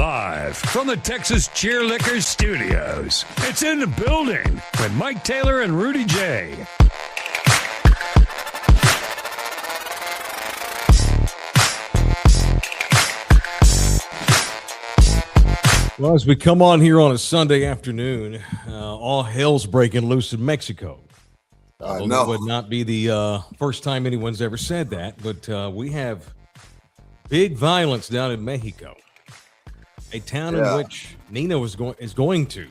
Live from the Texas Cheerlickers Studios. It's in the building with Mike Taylor and Rudy J. Well, as we come on here on a Sunday afternoon, all hell's breaking loose in Mexico. I know. That would not be the first time anyone's ever said that, but we have big violence down in Mexico, a town in which Nina is going to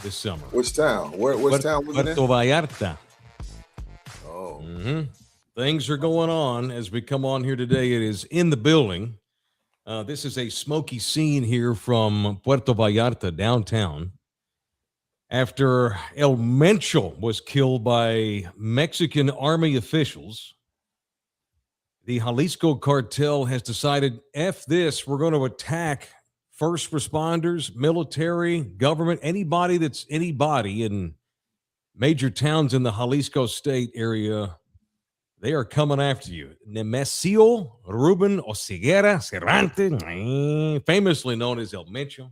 this summer. Which town? Which town was it in? Puerto Vallarta. Oh. Mm-hmm. Things are going on as we come on here today. It is in the building. This is a smoky scene here from Puerto Vallarta downtown. After El Mencho was killed by Mexican army officials, the Jalisco cartel has decided, F this, we're going to attack first responders, military, government, anybody in major towns in the Jalisco state area. They are coming after you. Nemesio Ruben Oseguera Serrante, famously known as El Mencho.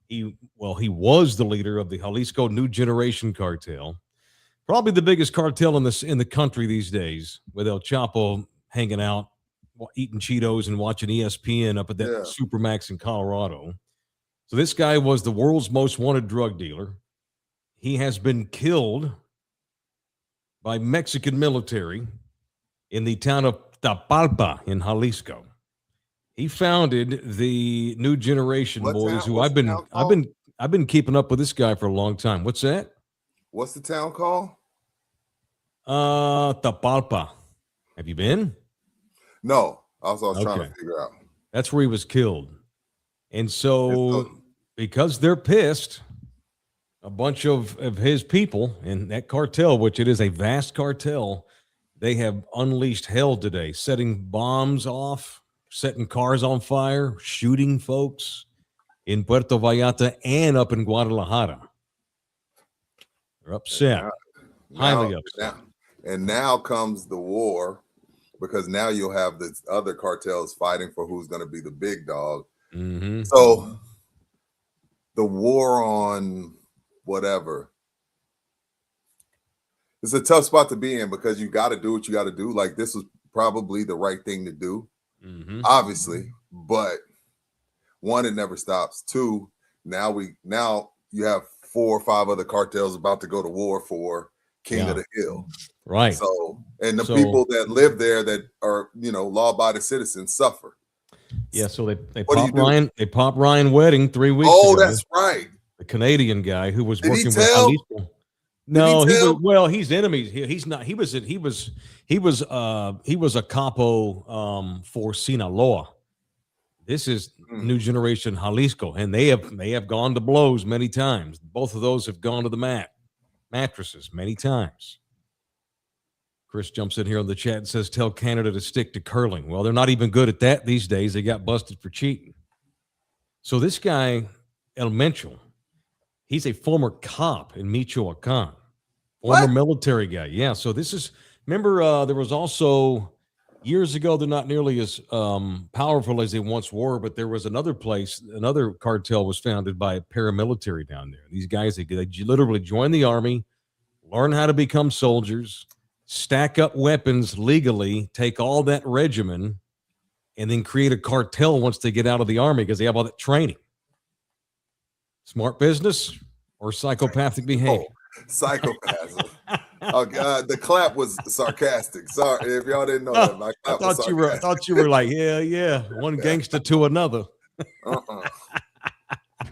He was the leader of the Jalisco New Generation cartel, probably the biggest cartel in the country these days, with El Chapo hanging out, eating Cheetos and watching ESPN up at that Supermax in Colorado. So this guy was the world's most wanted drug dealer. He has been killed by Mexican military in the town of Tapalpa in Jalisco. He founded the New Generation boys, who I've been keeping up with this guy for a long time. What's that? What's the town called? Tapalpa. Have you been? No. I was trying to figure out. That's where he was killed. And so because they're pissed, a bunch of his people in that cartel, which it is a vast cartel, they have unleashed hell today, setting bombs off, setting cars on fire, shooting folks in Puerto Vallarta and up in Guadalajara. They're upset, highly upset. And now comes the war, because now you'll have the other cartels fighting for who's going to be the big dog. Mm-hmm. So the war on whatever. It's a tough spot to be in, because you got to do what you got to do. Like, this was probably the right thing to do, obviously. But one, it never stops. Two, now you have 4 or 5 other cartels about to go to war for King of the Hill. Right. So, and the people that live there that are, law-abiding citizens suffer. Yeah. So they popped Ryan Wedding 3 weeks ago. Oh, that's right. The Canadian guy who was working with Jalisco. No, he's enemies. He's not. He was a capo for Sinaloa. This is New Generation Jalisco, and they have gone to blows many times. Both of those have gone to the mattresses many times. Chris jumps in here on the chat and says, "Tell Canada to stick to curling." Well, they're not even good at that these days. They got busted for cheating. So this guy, El Mencho, he's a former cop in Michoacan, former military guy. Yeah. So this is, remember, there was also years ago, they're not nearly as powerful as they once were, but there was another cartel was founded by a paramilitary down there. These guys, they literally join the army, learn how to become soldiers, stack up weapons legally, take all that regimen, and then create a cartel once they get out of the army, because they have all that training. Smart business or psychopathic behavior? Psychopathism. Oh God, the clap was sarcastic. Sorry if y'all didn't know that. My clap I thought you were like, yeah, one gangster to another.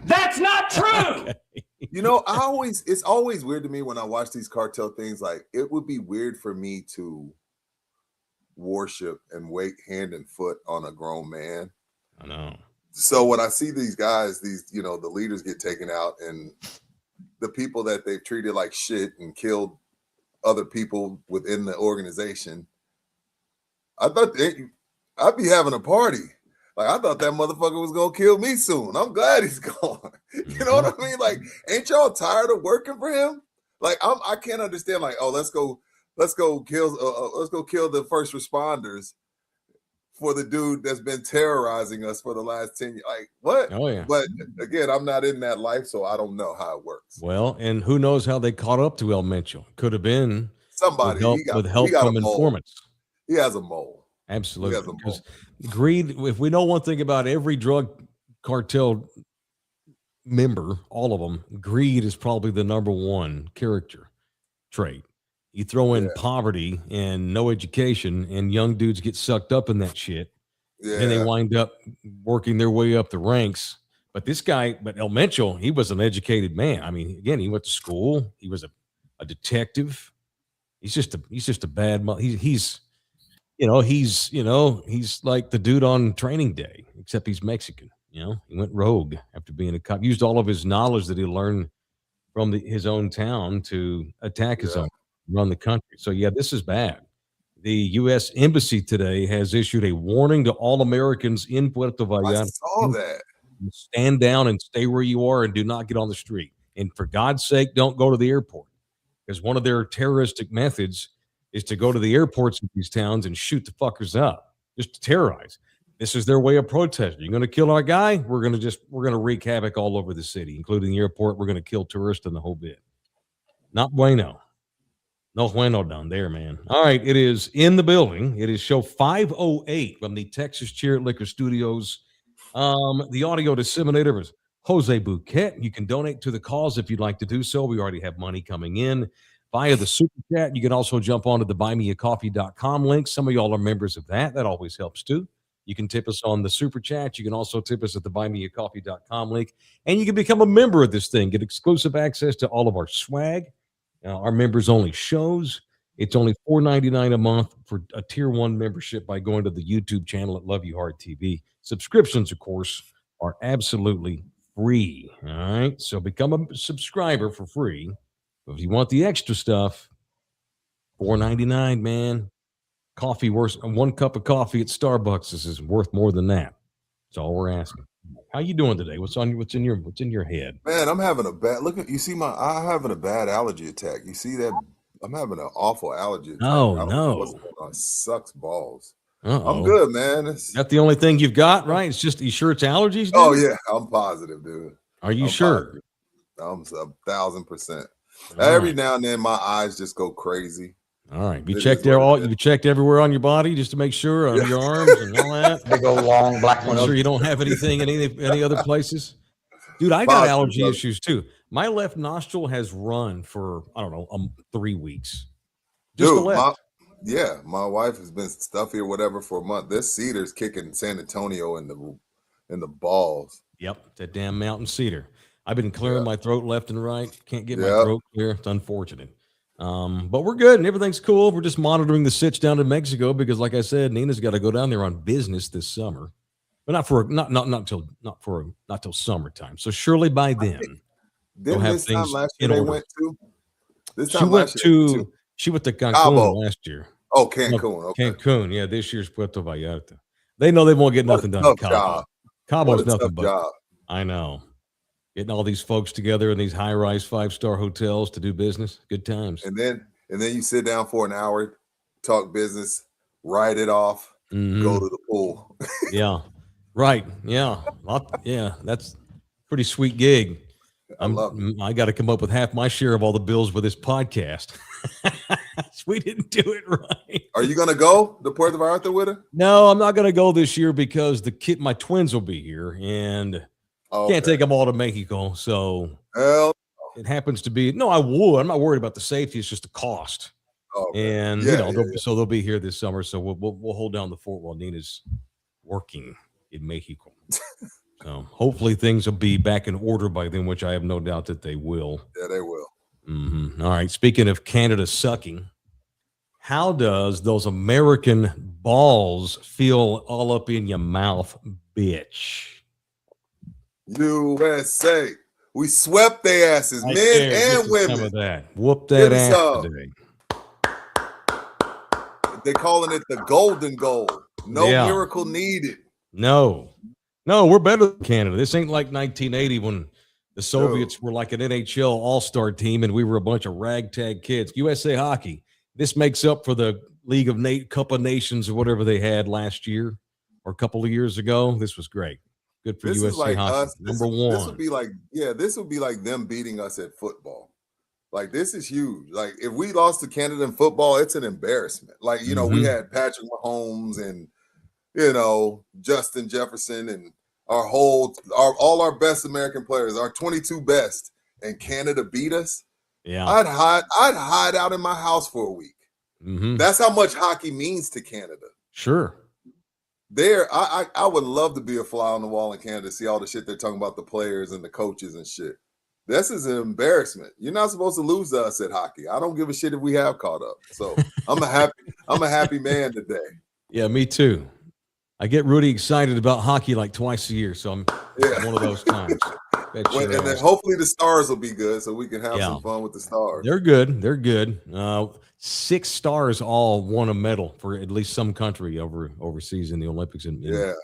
That's not true. Okay. It's always weird to me when I watch these cartel things. Like, it would be weird for me to worship and wait hand and foot on a grown man. I know. So when I see these guys, the leaders get taken out, and the people that they've treated like shit and killed other people within the organization, I thought I'd be having a party. Like, I thought that motherfucker was gonna kill me soon. I'm glad he's gone. You know what I mean? Like, ain't y'all tired of working for him? Like, I can't understand. Like, oh, let's go kill the first responders for the dude that's been terrorizing us for the last 10 years. Like, what? Oh, yeah. But again, I'm not in that life, so I don't know how it works. Well, and who knows how they caught up to El Mencho? Could have been Somebody, with help from informants. He has a mole. Absolutely. Because greed, if we know one thing about every drug cartel member, all of them, greed is probably the number one character trait. You throw in poverty and no education, and young dudes get sucked up in that shit. Yeah. And they wind up working their way up the ranks. But this guy, El Mencho, he was an educated man. I mean, again, he went to school. He was a detective. He's just a bad. He's like the dude on Training Day, except he's Mexican. He went rogue after being a cop. Used all of his knowledge that he learned from his own town to attack his own, run the country. So yeah, this is bad. The U.S. Embassy today has issued a warning to all Americans in Puerto Vallarta. I saw that. Stand down and stay where you are and do not get on the street. And for God's sake, don't go to the airport, because one of their terroristic methods is to go to the airports in these towns and shoot the fuckers up, just to terrorize. This is their way of protesting. You're going to kill our guy? We're going to wreak havoc all over the city, including the airport. We're going to kill tourists and the whole bit. Not bueno. No bueno down there, man. All right, it is in the building. It is show 508 from the Texas Chair Liquor Studios. The audio disseminator was Jose Bouquet. You can donate to the cause if you'd like to do so. We already have money coming in via the Super Chat. You can also jump onto the buymeacoffee.com link. Some of y'all are members of that. That always helps too. You can tip us on the Super Chat. You can also tip us at the buymeacoffee.com link. And you can become a member of this thing. Get exclusive access to all of our swag. Our members-only shows. It's only $4.99 a month for a Tier 1 membership by going to the YouTube channel at Love You Hard TV. Subscriptions, of course, are absolutely free. All right? So become a subscriber for free. If you want the extra stuff, $4.99, man. Coffee worth, one cup of coffee at Starbucks is worth more than that. That's all we're asking. How you doing today? What's in your head? Man, I'm having a bad I'm having a bad allergy attack. You see that? I'm having an awful allergy attack. Oh no. It sucks balls. Uh-oh. I'm good, man. That's the only thing you've got, right? It's just, you sure it's allergies, dude? Oh yeah, I'm positive, dude. Are you sure? Positive. I'm 1,000%. Every now and then my eyes just go crazy. All right. You checked everywhere on your body just to make sure, on your arms and all that. Big old long black one. Make sure you don't have anything in any other places. Dude, I got allergy issues too. My left nostril has run for, I don't know, 3 weeks. Just dude, the left. My wife has been stuffy or whatever for a month. This cedar's kicking San Antonio in the balls. Yep, that damn mountain cedar. I've been clearing my throat left and right. Can't get my throat clear. It's unfortunate. But we're good and everything's cool. We're just monitoring the sitch down in Mexico because, like I said, Nina's got to go down there on business this summer, but not till summertime. So surely by then, Didn't have this things time last in year they order. went to? She went to Cancun Cabo. last year. Oh, Cancun. Okay. Cancun. Yeah, this year's Puerto Vallarta. They know they won't get nothing done in Cabo. Cabo's nothing but job. I know. Getting all these folks together in these high-rise 5-star hotels to do business. Good times. And then you sit down for an hour, talk business, write it off, go to the pool. Yeah. Right. Yeah. That's a pretty sweet gig. I got to come up with half my share of all the bills with this podcast. We didn't do it right. Are you going to go to Puerto Vallarta with her? No, I'm not going to go this year because my twins will be here and can't take them all to Mexico. So it happens to be, no, I would. I'm not worried about the safety. It's just the cost. And so they'll be here this summer. So we'll hold down the fort while Nina's working in Mexico. So hopefully things will be back in order by then, which I have no doubt that they will. Yeah, they will. Mm-hmm. All right. Speaking of Canada sucking, how does those American balls feel all up in your mouth, bitch? USA. We swept their asses, men and women. Some of that. Whoop that ass today. They're calling it the golden goal. No miracle needed. No, we're better than Canada. This ain't like 1980 when the Soviets were like an NHL all-star team and we were a bunch of ragtag kids. USA Hockey. This makes up for the Cup of Nations or whatever they had last year. or a couple of years ago. This was great. Good for This USA is like hockey. us. Number This one. would be like, this would be like them beating us at football. Like, this is huge. Like, if we lost to Canada in football, it's an embarrassment. Like, we Mhm. had Patrick Mahomes and, Justin Jefferson and all our best American players, our 22 best, and Canada beat us. Yeah. I'd hide out in my house for a week. Mhm. That's how much hockey means to Canada. Sure. I would love to be a fly on the wall in Canada, see all the shit they're talking about the players and the coaches and shit. This is an embarrassment. You're not supposed to lose to us at hockey. I don't give a shit if we have caught up. So I'm a happy man today. Yeah, me too. I get Rudy excited about hockey like twice a year, so I'm one of those times. And then hopefully the Stars will be good, so we can have some fun with the Stars. They're good. They're good. 6 stars all won a medal for at least some country overseas in the Olympics in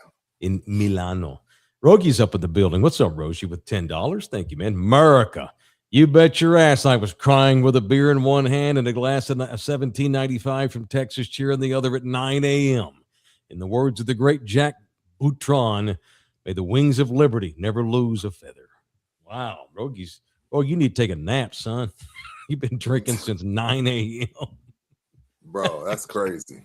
Milano. Rogie's up in the building. What's up, Rogie, with $10? Thank you, man. America. You bet your ass I was crying with a beer in one hand and a glass of $17.95 from Texas Cheer in the other at 9 a.m. In the words of the great Jack Boutron, may the wings of liberty never lose a feather. Wow, Rogie's. Oh, you need to take a nap, son. You've been drinking since 9 a.m. Bro, that's crazy.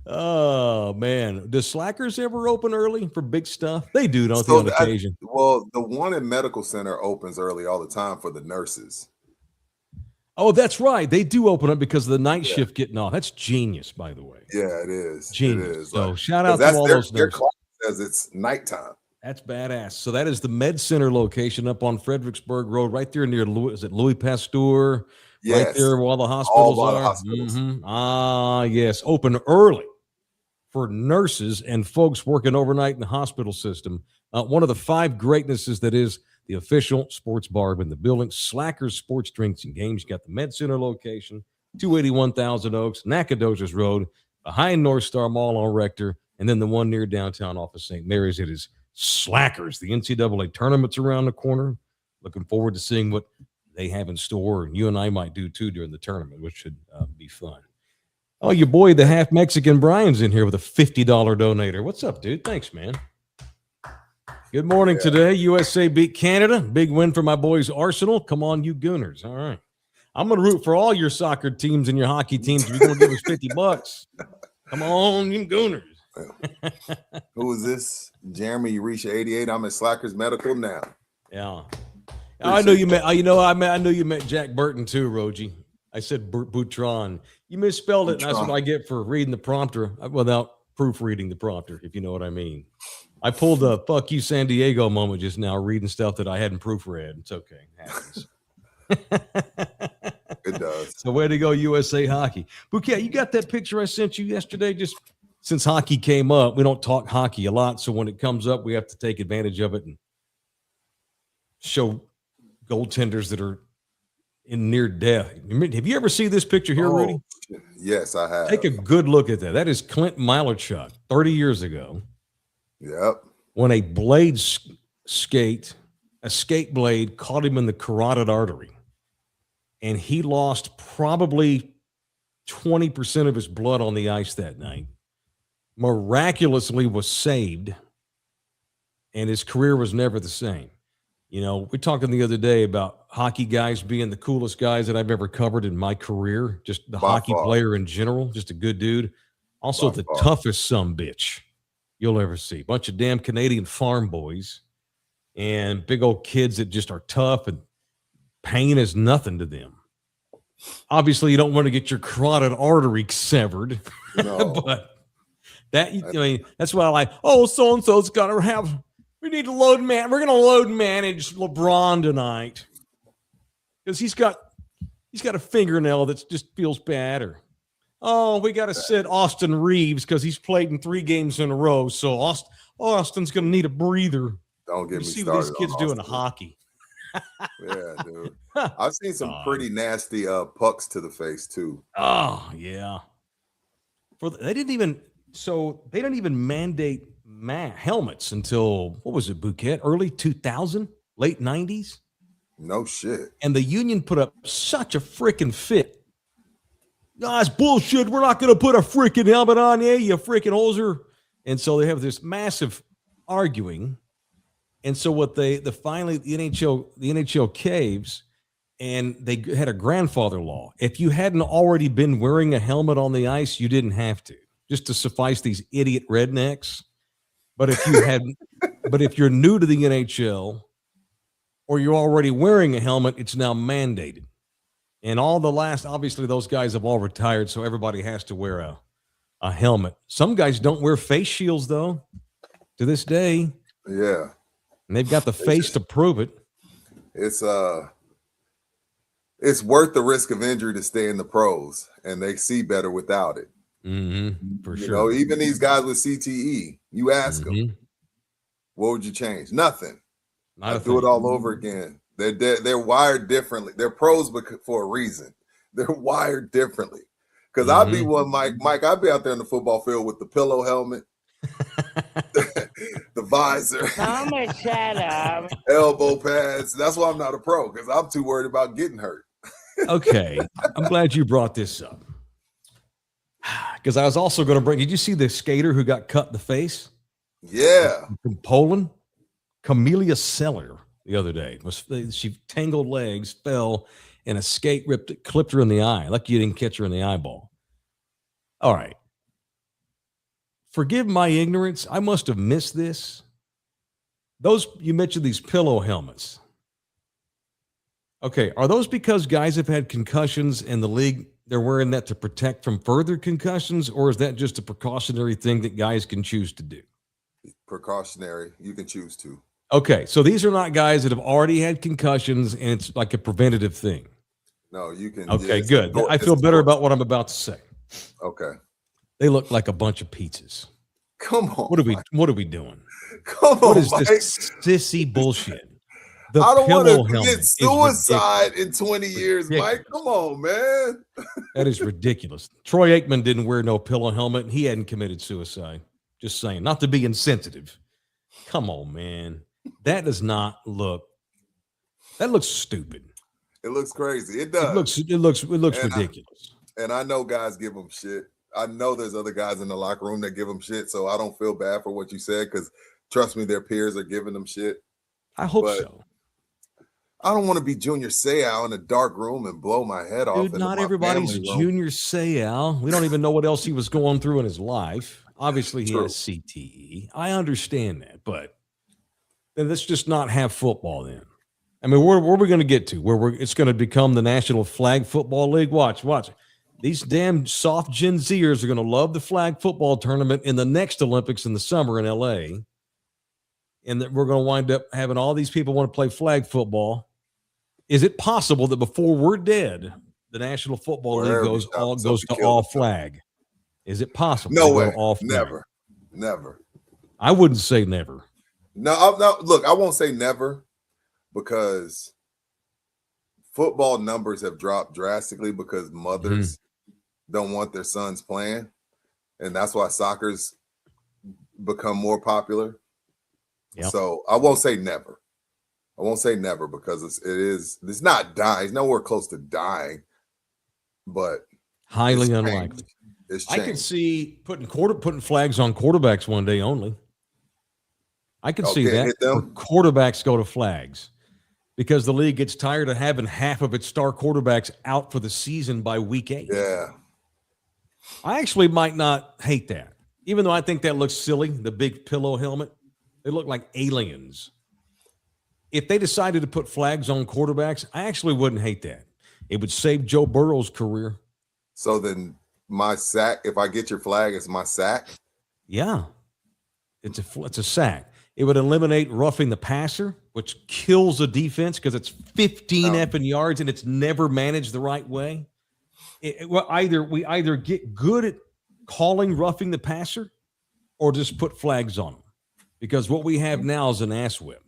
Oh, man. Does Slackers ever open early for big stuff? They do, don't they, on occasion? Well, the one in Medical Center opens early all the time for the nurses. Oh, that's right. They do open up because of the night shift getting off. That's genius, by the way. Yeah, it is. Genius. It is. So shout out to all those nurses. Their clock says it's nighttime. That's badass. So that is the Med Center location up on Fredericksburg Road, right there near Louis Pasteur, yes. Right there where all the hospitals all are. The hospitals. Mm-hmm. Ah, yes. Open early for nurses and folks working overnight in the hospital system. One of the 5 greatnesses that is the official sports bar in the building. Slackers Sports Drinks and Games. You got the Med Center location, 281 Thousand Oaks, Nacogdoches Road, behind North Star Mall on Rector, and then the one near downtown off of St. Mary's. It is Slackers. The NCAA tournament's around the corner. Looking forward to seeing what they have in store. And you and I might do too during the tournament, which should be fun. Oh, your boy, the half Mexican Brian's in here with a $50 donator. What's up, dude? Thanks, man. Good morning today. USA beat Canada. Big win for my boys Arsenal. Come on, you Gooners. All right. I'm going to root for all your soccer teams and your hockey teams. If you're going to give us $50. Come on, you Gooners. Who is this? Jeremy, you reach 88. I'm at Slackers Medical now. Yeah. I know you met. I know you met Jack Burton too, Rogie. I said Boutron. You misspelled it, and that's what I get for reading the prompter without proofreading the prompter, if you know what I mean. I pulled a "fuck you, San Diego" moment just now, reading stuff that I hadn't proofread. It's okay, it happens. It does. So way to go, USA Hockey. Bouquet, you got that picture I sent you yesterday? Just since hockey came up, we don't talk hockey a lot, so when it comes up, we have to take advantage of it and show goaltenders that are in near death. Have you ever seen this picture here, Rudy? Yes, I have. Take a good look at that. That is Clint Milochuk, 30 years ago. Yep. When a skate blade caught him in the carotid artery, and he lost probably 20% of his blood on the ice that night. Miraculously was saved, and his career was never the same. You know, we're talking the other day about hockey guys being the coolest guys that I've ever covered in my career. Just the hockey player in general, just a good dude. Also the toughest sumbitch you'll ever see. Bunch of damn Canadian farm boys and big old kids that just are tough, and pain is nothing to them. Obviously, you don't want to get your carotid artery severed, No. but that's why I like, so-and-so's got to have. We need to load man. We're going to load manage LeBron tonight because he's got a fingernail that just feels bad. Or we got to sit Austin Reeves because he's played in 3 games in a row. So Austin's going to need a breather. Don't get me see started. What these kids on doing Austin. hockey. Yeah, dude. I've seen some pretty nasty pucks to the face too. Oh yeah. They didn't even mandate helmets until, what was it, Bouquet? Early 2000, late 90s? No shit. And the union put up such a freaking fit No, it's bullshit. We're not going to put a freaking helmet on you, you freaking hoser. And so they have this massive arguing. And so what finally the NHL caves, and they had a grandfather law. If you hadn't already been wearing a helmet on the ice, you didn't have to, just to suffice these idiot rednecks. But if you hadn't, but if you're new to the NHL or you're already wearing a helmet, it's now mandated. And obviously those guys have all retired, so everybody has to wear a helmet. Some guys don't wear face shields though, to this day. Yeah. And they've got the face to prove it. It's worth the risk of injury to stay in the pros, and they see better without it. For sure. You know, even these guys with CTE, you ask them, what would you change? Nothing. I'd do it all over again. They're wired differently. They're pros for a reason. They're wired differently. Because I'd be one, Mike, I'd be out there in the football field with the pillow helmet, the visor, elbow pads. That's why I'm not a pro, because I'm too worried about getting hurt. Okay. I'm glad you brought this up. Because I was also going to did you see the skater who got cut in the face? Yeah. From Poland? Camelia Seller the other day. She tangled legs, fell, and a skate clipped her in the eye. Lucky you didn't catch her in the eyeball. All right. Forgive my ignorance. I must have missed this. You mentioned these pillow helmets. Okay, are those because guys have had concussions and the league, they're wearing that to protect from further concussions, or is that just a precautionary thing that guys can choose to do? Precautionary. You can choose to. Okay, so these are not guys that have already had concussions and it's like a preventative thing. No, you can. Okay, good. I feel better about what I'm about to say. Okay. They look like a bunch of pizzas. Come on. What are we doing? Come on, what is Mike. This sissy bullshit? I don't want to commit suicide in 20 years, Mike. Come on, man. That is ridiculous. Troy Aikman didn't wear no pillow helmet. He hadn't committed suicide. Just saying, not to be insensitive. Come on, man. That does not look. That looks stupid. It looks crazy. It does. It looks ridiculous. And I know guys give them shit. I know there's other guys in the locker room that give them shit. So I don't feel bad for what you said, because trust me, their peers are giving them shit. I hope so. I don't want to be Junior Seau in a dark room and blow my head off. Dude, not everybody's Junior Seau. We don't even know what else he was going through in his life. Obviously, he has CTE. I understand that, but then let's just not have football then. I mean, where are we going to get to? It's going to become the National Flag Football League? Watch. These damn soft Gen Zers are going to love the flag football tournament in the next Olympics in the summer in LA. And that we're going to wind up having all these people want to play flag football. Is it possible that before we're dead, the National Football League goes to all flag? Is it possible? No way. Never. I wouldn't say never. No, look, I won't say never, because football numbers have dropped drastically because mothers don't want their sons playing. And that's why soccer's become more popular. Yep. So I won't say never. Because it's not dying. It's nowhere close to dying, but highly unlikely. I can see putting flags on quarterbacks one day only. I can see that. Quarterbacks go to flags because the league gets tired of having half of its star quarterbacks out for the season by week 8. Yeah. I actually might not hate that, even though I think that looks silly, the big pillow helmet. They look like aliens. If they decided to put flags on quarterbacks, I actually wouldn't hate that. It would save Joe Burrow's career. So then my sack, if I get your flag, it's my sack? Yeah. It's a sack. It would eliminate roughing the passer, which kills the defense because it's 15 effing yards and it's never managed the right way. We either get good at calling roughing the passer or just put flags on them, because what we have now is an ass whip.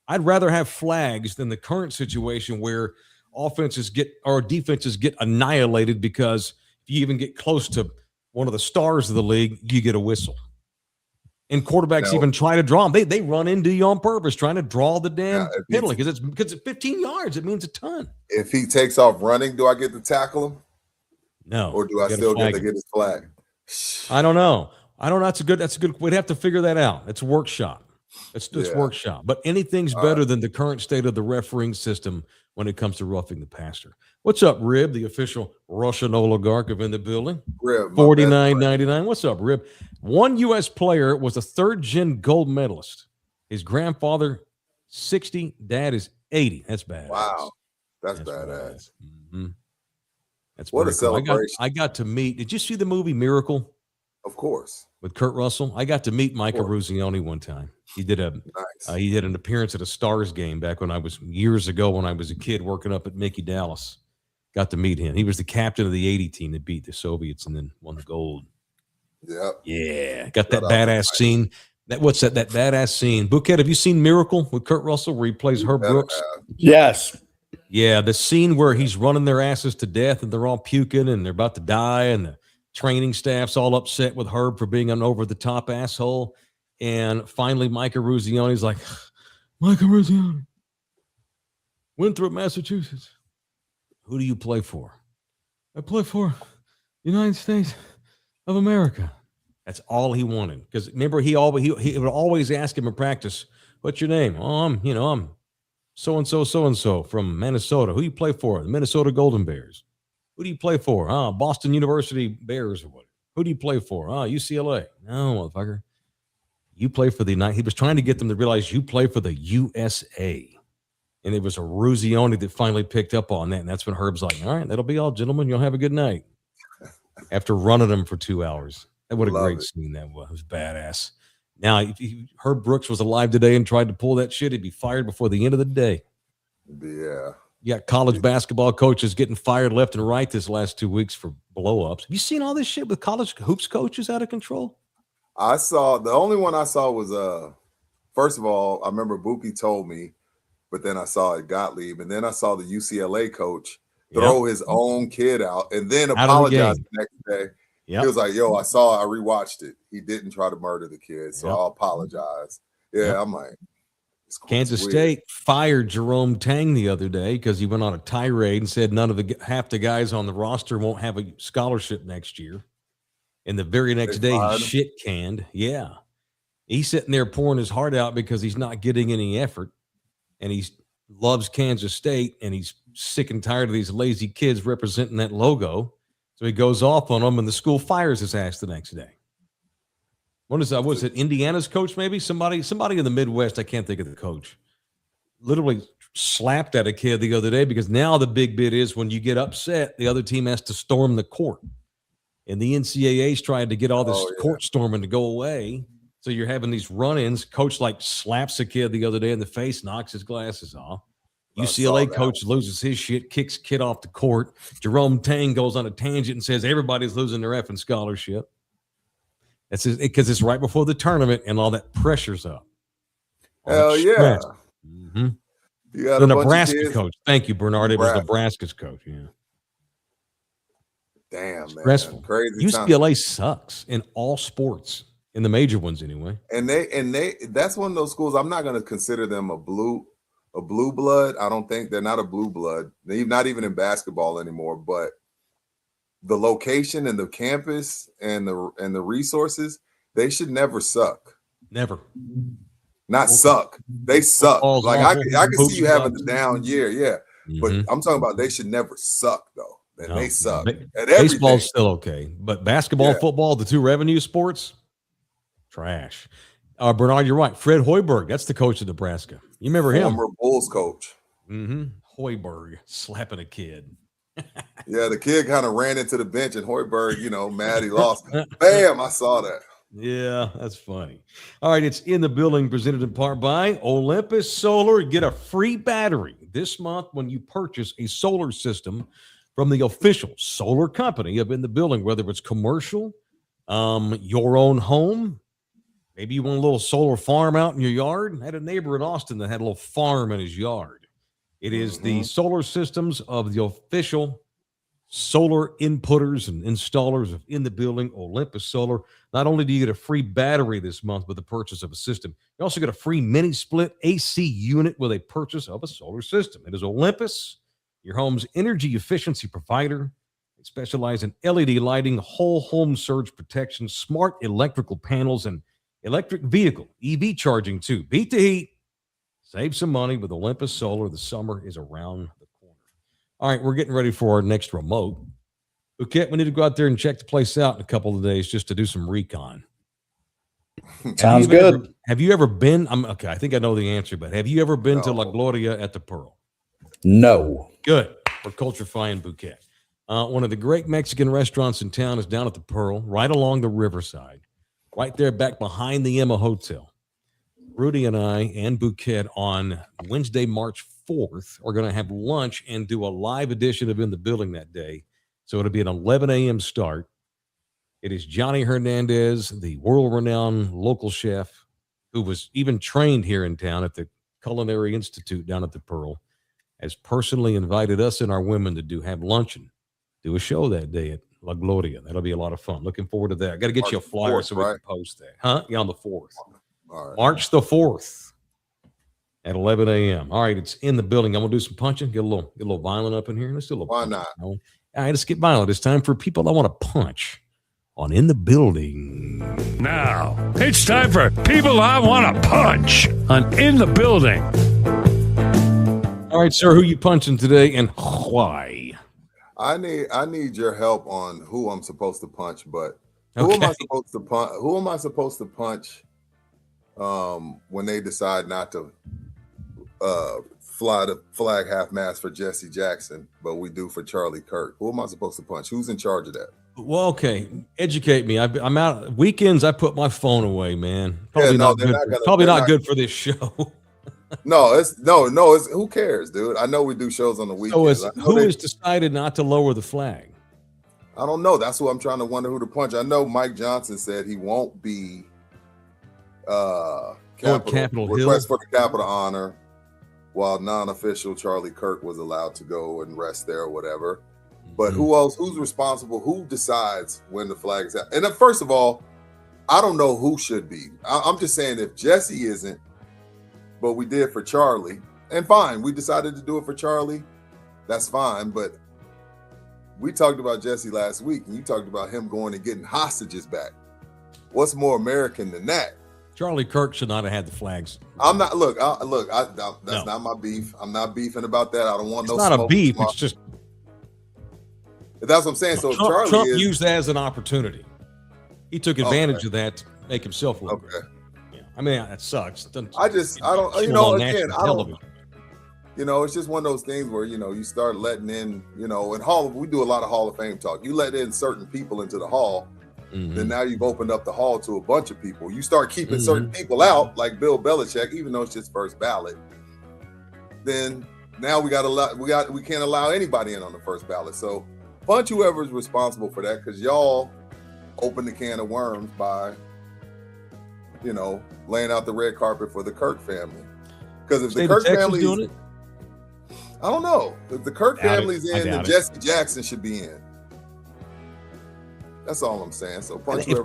I'd rather have flags than the current situation where defenses get annihilated because if you even get close to one of the stars of the league, you get a whistle. And quarterbacks even try to draw them. They run into you on purpose, trying to draw the damn penalty because it's 15 yards. It means a ton. If he takes off running, do I get to tackle him? No. Or do I You gotta still get flag to him. get his flag? I don't know. That's a good, we'd have to figure that out. It's a workshop. It's Yeah. workshop. But anything's All better right. than the current state of the refereeing system when it comes to roughing the passer. What's up, Rib, the official Russian oligarch of In the Building? Rib, my best friend. $49.99. What's up, Rib? One U.S. player was a third-gen gold medalist. His grandfather, 60. Dad is 80. That's badass. Wow. That's badass. Mm-hmm. That's What a very cool. celebration. I got to meet. Did you see the movie Miracle Of course. with Kurt Russell? I got to meet Micah course. Ruzioni one time. He did Nice. he did an appearance at a Stars game back when I was years ago when I was a kid working up at Mickey Dallas. Got to meet him. He was the captain of the 80 team that beat the Soviets and then won the gold. Yep. Yeah, got that Shout out to badass Mike. scene. That badass scene? Bouquet, have you seen Miracle with Kurt Russell where he plays You Herb better Brooks? have. Yes. Yeah, the scene where he's running their asses to death and they're all puking and they're about to die and the training staff's all upset with Herb for being an over-the-top asshole. And finally, Micah Ruzioni's like, Micah Ruzioni, Winthrop, Massachusetts. Who do you play for? I play for United States of America. That's all he wanted. Because remember, he would always ask him in practice, what's your name? Oh, I'm so-and-so from Minnesota. Who do you play for? The Minnesota Golden Bears. Who do you play for? Boston University Bears or what? Who do you play for? UCLA. No, motherfucker. You play for the United. He was trying to get them to realize you play for the USA. And it was a Ruzioni that finally picked up on that. And that's when Herb's like, all right, that'll be all, gentlemen. You'll have a good night. After running them for 2 hours. What a great scene that was. It was badass. Now, if Herb Brooks was alive today and tried to pull that shit, he'd be fired before the end of the day. Yeah. You got college basketball coaches getting fired left and right this last 2 weeks for blow-ups. Have you seen all this shit with college hoops coaches out of control? I saw, the only one I saw was, first of all, I remember Buki told me, but then I saw it Gottlieb, and then I saw the UCLA coach throw his own kid out and then apologize the next day. He was like, yo, I rewatched it. He didn't try to murder the kid, so I'll apologize. Yeah, I'm like, Kansas State fired Jerome Tang the other day because he went on a tirade and said half the guys on the roster won't have a scholarship next year. And the very next day, he shit canned. Yeah. He's sitting there pouring his heart out because he's not getting any effort. And he loves Kansas State, and he's sick and tired of these lazy kids representing that logo. So he goes off on them, and the school fires his ass the next day. What is that? Was it Indiana's coach maybe? Somebody in the Midwest, I can't think of the coach, literally slapped at a kid the other day because now the big bit is when you get upset, the other team has to storm the court. And the NCAA's trying to get all this court storming to go away. So you're having these run-ins. Coach slaps a kid the other day in the face, knocks his glasses off. UCLA coach loses his shit, kicks kid off the court. Jerome Tang goes on a tangent and says everybody's losing their effing scholarship. That's because it's right before the tournament and all that pressure's up. Hell yeah. Mm-hmm. The Nebraska coach. Thank you, Bernard. It was Nebraska's coach. Yeah. Damn, man. Stressful. Crazy. UCLA sucks in all sports, in the major ones anyway. And they that's one of those schools. I'm not going to consider them a blue blood. I don't think they're not a blue blood. They're not even in basketball anymore. But the location and the campus and the resources, they should never suck. Never. Not suck. They suck. Like I can see you having the down year, yeah. Mm-hmm. But I'm talking about they should never suck though. No, they suck. Baseball's still okay, but basketball, football, the two revenue sports, trash. Bernard, you're right. Fred Hoiberg, that's the coach of Nebraska. You remember him? Former Bulls coach. Mm-hmm. Hoiberg slapping a kid. Yeah, the kid kind of ran into the bench, and Hoiberg, mad he lost. Bam! I saw that. Yeah, that's funny. All right, it's in the building, presented in part by Olympus Solar. Get a free battery this month when you purchase a solar system from the official solar company of In the Building, whether it's commercial, your own home. Maybe you want a little solar farm out in your yard. I had a neighbor in Austin that had a little farm in his yard. It is the solar systems of the official solar inputters and installers of In the Building, Olympus Solar. Not only do you get a free battery this month with the purchase of a system, you also get a free mini split AC unit with a purchase of a solar system. It is Olympus, your home's energy efficiency provider. They specialize in LED lighting, whole home surge protection, smart electrical panels, and electric vehicle, EV charging too. Beat the heat. Save some money with Olympus Solar. The summer is around the corner. All right, we're getting ready for our next remote. Okay, we need to go out there and check the place out in a couple of days just to do some recon. Sounds good. Have you ever been? Okay, I think I know the answer, but have you ever been to La Gloria at the Pearl? No. Good. We're culturifying Bouquet. One of the great Mexican restaurants in town is down at the Pearl, right along the riverside, right there back behind the Emma Hotel. Rudy and I and Bouquet on Wednesday, March 4th are going to have lunch and do a live edition of In the Building that day. So it'll be an 11 a.m. start. It is Johnny Hernandez, the world-renowned local chef who was even trained here in town at the Culinary Institute down at the Pearl, has personally invited us and our women to have luncheon, do a show that day at La Gloria. That'll be a lot of fun. Looking forward to that. I got to get you a flyer 4th, so we can post that. Huh? Yeah, on the 4th. All right. March the 4th at 11 a.m. All right, it's In the Building. I'm going to do some punching, get a little violent up in here. Let's do a little Why punching. not? All right, let's get violent. It's time for people that want to punch on In the Building. Now, it's time for People I Want to Punch on In the Building. All right, sir, who you punching today and why? I need your help on who I'm supposed to punch, but who am I supposed to punch? Who am I supposed to punch when they decide not to fly the flag half mast for Jesse Jackson, but we do for Charlie Kirk? Who am I supposed to punch? Who's in charge of that? Well, okay, educate me. I'm out weekends. I put my phone away, man. Probably not good for this show. No, it's who cares, dude? I know we do shows on the weekends. So who has decided not to lower the flag? I don't know. That's what I'm trying to wonder who to punch. I know Mike Johnson said he won't be Capitol request Hill for the Capitol honor, while non-official Charlie Kirk was allowed to go and rest there or whatever. But who else? Who's responsible? Who decides when the flag is out? And then first of all, I don't know who should be. I'm just saying if Jesse isn't, but we did for Charlie, and fine, we decided to do it for Charlie. That's fine. But we talked about Jesse last week, and you talked about him going and getting hostages back. What's more American than that? Charlie Kirk should not have had the flags. I'm not. That's not my beef. I'm not beefing about that. I don't want it's not a beef. It's just that's what I'm saying. So Trump used that as an opportunity. He took advantage of that to make himself look good. Yeah. I mean, that sucks. It's just one of those things where, you start letting in, we do a lot of Hall of Fame talk. You let in certain people into the hall, then now you've opened up the hall to a bunch of people. You start keeping certain people out, like Bill Belichick, even though it's just first ballot. Then now we can't allow anybody in on the first ballot. So punch whoever's responsible for that, because y'all opened the can of worms by, laying out the red carpet for the Kirk family. Because if the Kirk family doing it, I don't know. If the Kirk family's in, then Jesse Jackson should be in. That's all I'm saying. So punch if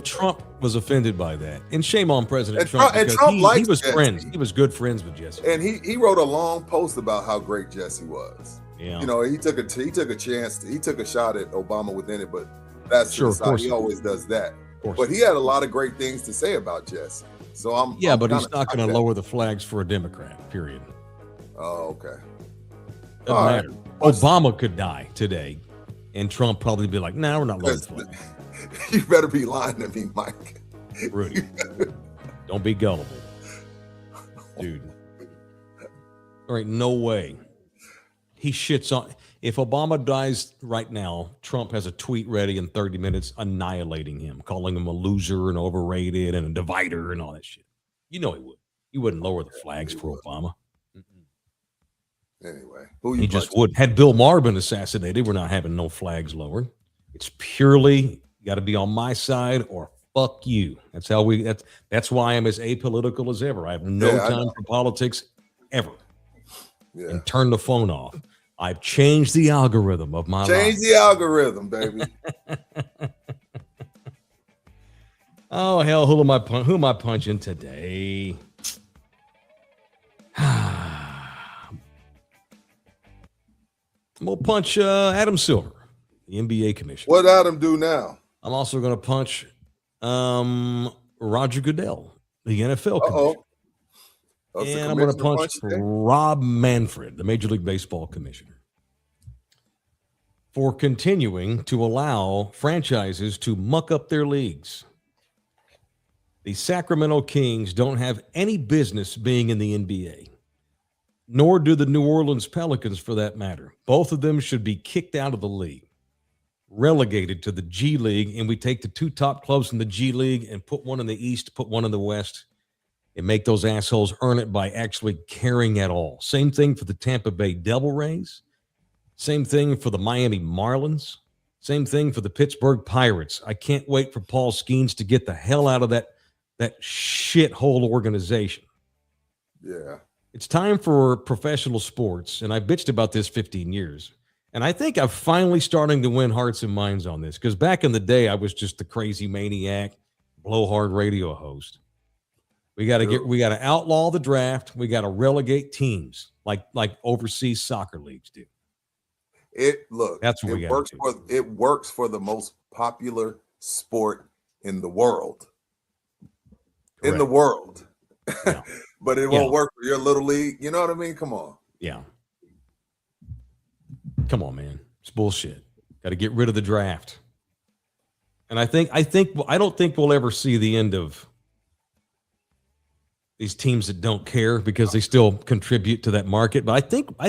Trump was offended by that, and shame on President Trump, because he was friends. He was good friends with Jesse, and he wrote a long post about how great Jesse was. Yeah, he took a chance. He took a shot at Obama within it, but that's sure, he always does that. But he had a lot of great things to say about Jesse. So I'm he's not going to lower the flags for a Democrat. Period. Oh, okay. Doesn't matter. Obama could die today, and Trump probably be like, "No, we're not lowering the flag." You better be lying to me, Mike. Rudy, don't be gullible, dude. All right, no way. He shits on. If Obama dies right now, Trump has a tweet ready in 30 minutes annihilating him, calling him a loser and overrated and a divider and all that shit. He would. He wouldn't lower the flags for Obama. Anyway, he just would. Had Bill Maher been assassinated, we're not having no flags lowered. It's purely got to be on my side or fuck you. That's how that's why I'm as apolitical as ever. I have no time for politics ever. Yeah. And turn the phone off. I've changed the algorithm of my life. Change the algorithm, baby. Oh hell, who am I punching today? I'm gonna punch Adam Silver. the NBA commissioner. What Adam do now? I'm also going to punch Roger Goodell, the NFL commissioner. And I'm going to punch Rob Manfred, the Major League Baseball commissioner, for continuing to allow franchises to muck up their leagues. The Sacramento Kings don't have any business being in the NBA, nor do the New Orleans Pelicans for that matter. Both of them should be kicked out of the league, relegated to the G League, and we take the two top clubs in the G League and put one in the East, put one in the West, and make those assholes earn it by actually caring at all. Same thing for the Tampa Bay Devil Rays. Same thing for the Miami Marlins. Same thing for the Pittsburgh Pirates. I can't wait for Paul Skeens to get the hell out of that shithole organization. Yeah. It's time for professional sports, and I bitched about this 15 years. And I think I'm finally starting to win hearts and minds on this, because back in the day, I was just the crazy maniac, blowhard radio host. We got to outlaw the draft. We got to relegate teams like overseas soccer leagues do. That's what it works for the most popular sport in the world. Correct. In the world. Yeah. But it won't work for your little league. You know what I mean? Come on. Yeah. Come on, man. It's bullshit. Got to get rid of the draft. And I don't think we'll ever see the end of these teams that don't care, because they still contribute to that market. But I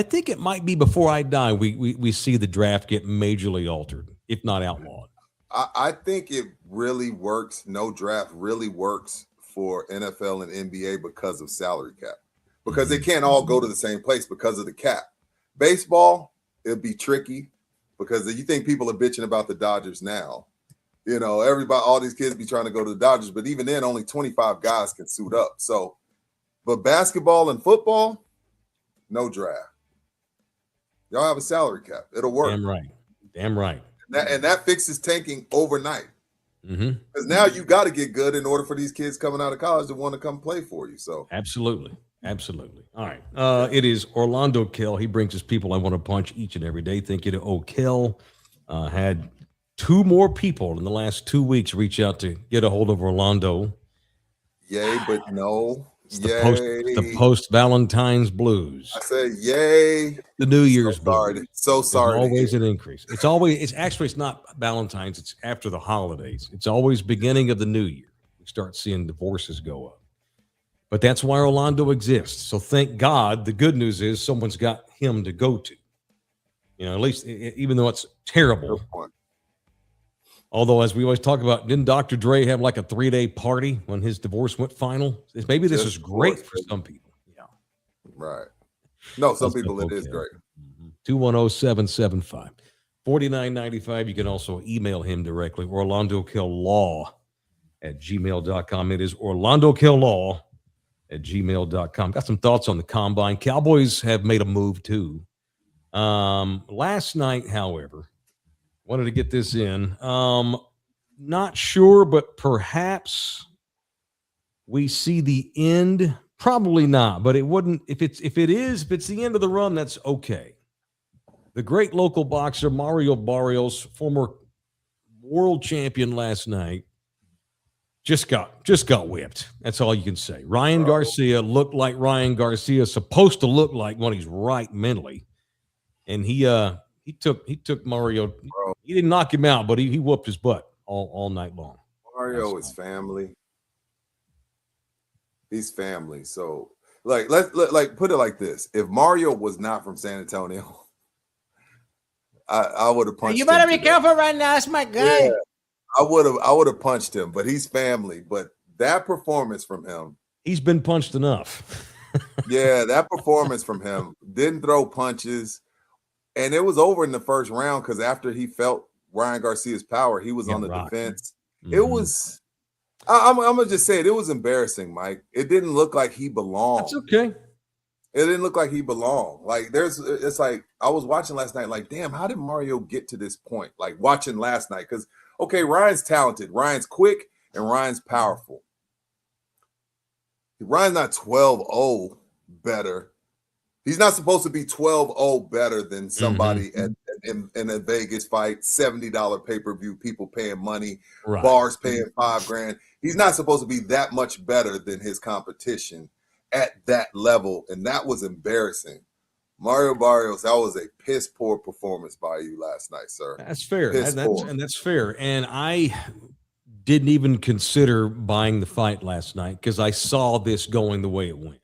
think it might be before I die, we see the draft get majorly altered, if not outlawed. I think it really works. No draft really works for NFL and NBA because of salary cap, because they can't all go to the same place because of the cap. Baseball, it'd be tricky because you think people are bitching about the Dodgers now. You know, all these kids be trying to go to the Dodgers, but even then, only 25 guys can suit up. So, but basketball and football, no draft. Y'all have a salary cap. It'll work. Damn right. And that fixes tanking overnight. Because now you got to get good in order for these kids coming out of college to want to come play for you. So absolutely. All right. It is Orlando Kell. He brings us people I want to punch each and every day. Thank you to O'Kell. Had 2 more people in the last 2 weeks reach out to get a hold of Orlando. Yay, but no. The post-Valentine's blues. I said yay. The New Year's blues. So sorry. There's always an increase. It's not Valentine's. It's after the holidays. It's always beginning of the new year. We start seeing divorces go up. But that's why Orlando exists. So thank God. The good news is someone's got him to go to. You know, at least even though it's terrible. Although, as we always talk about, didn't Dr. Dre have like a 3-day party when his divorce went final? Maybe this is great for some people. Yeah. Right. No, some people it is great. 210-775-4995. You can also email him directly, orlandokilllaw@gmail.com. It is orlandokilllaw@gmail.com. Got some thoughts on the combine. Cowboys have made a move too. Last night, however, wanted to get this in. Not sure, but perhaps we see the end. Probably not, but it wouldn't. If it's the end of the run, that's okay. The great local boxer Mario Barrios, former world champion last night, just got whipped. That's all you can say. Ryan Garcia looked like Ryan Garcia is supposed to look like when he's right mentally, and he took Mario. He didn't knock him out, but he whooped his butt all night long. Mario is family. He's family. So let's put it like this: if Mario was not from San Antonio, I would have punched him. You better be careful right now. That's my guy. Yeah, I would have punched him, but he's family. But that performance from him, he's been punched enough. Yeah, that performance from him, didn't throw punches. And it was over in the first round because after he felt Ryan Garcia's power, he was on the defense. Mm-hmm. It was, I'm going to just say it was embarrassing, Mike. It didn't look like he belonged. That's okay. It didn't look like he belonged. Like it's like, I was watching last night, like, damn, how did Mario get to this point? Like watching last night, because, okay, Ryan's talented, Ryan's quick, and Ryan's powerful. Ryan's not 12-0 better. He's not supposed to be 12-0 better than somebody at in a Vegas fight, $70 pay-per-view, people paying money, Right. bars paying $5,000. He's not supposed to be that much better than his competition at that level, and that was embarrassing. Mario Barrios, that was a piss poor performance by you last night, sir. That's fair. Piss poor. That's fair. And I didn't even consider buying the fight last night because I saw this going the way it went.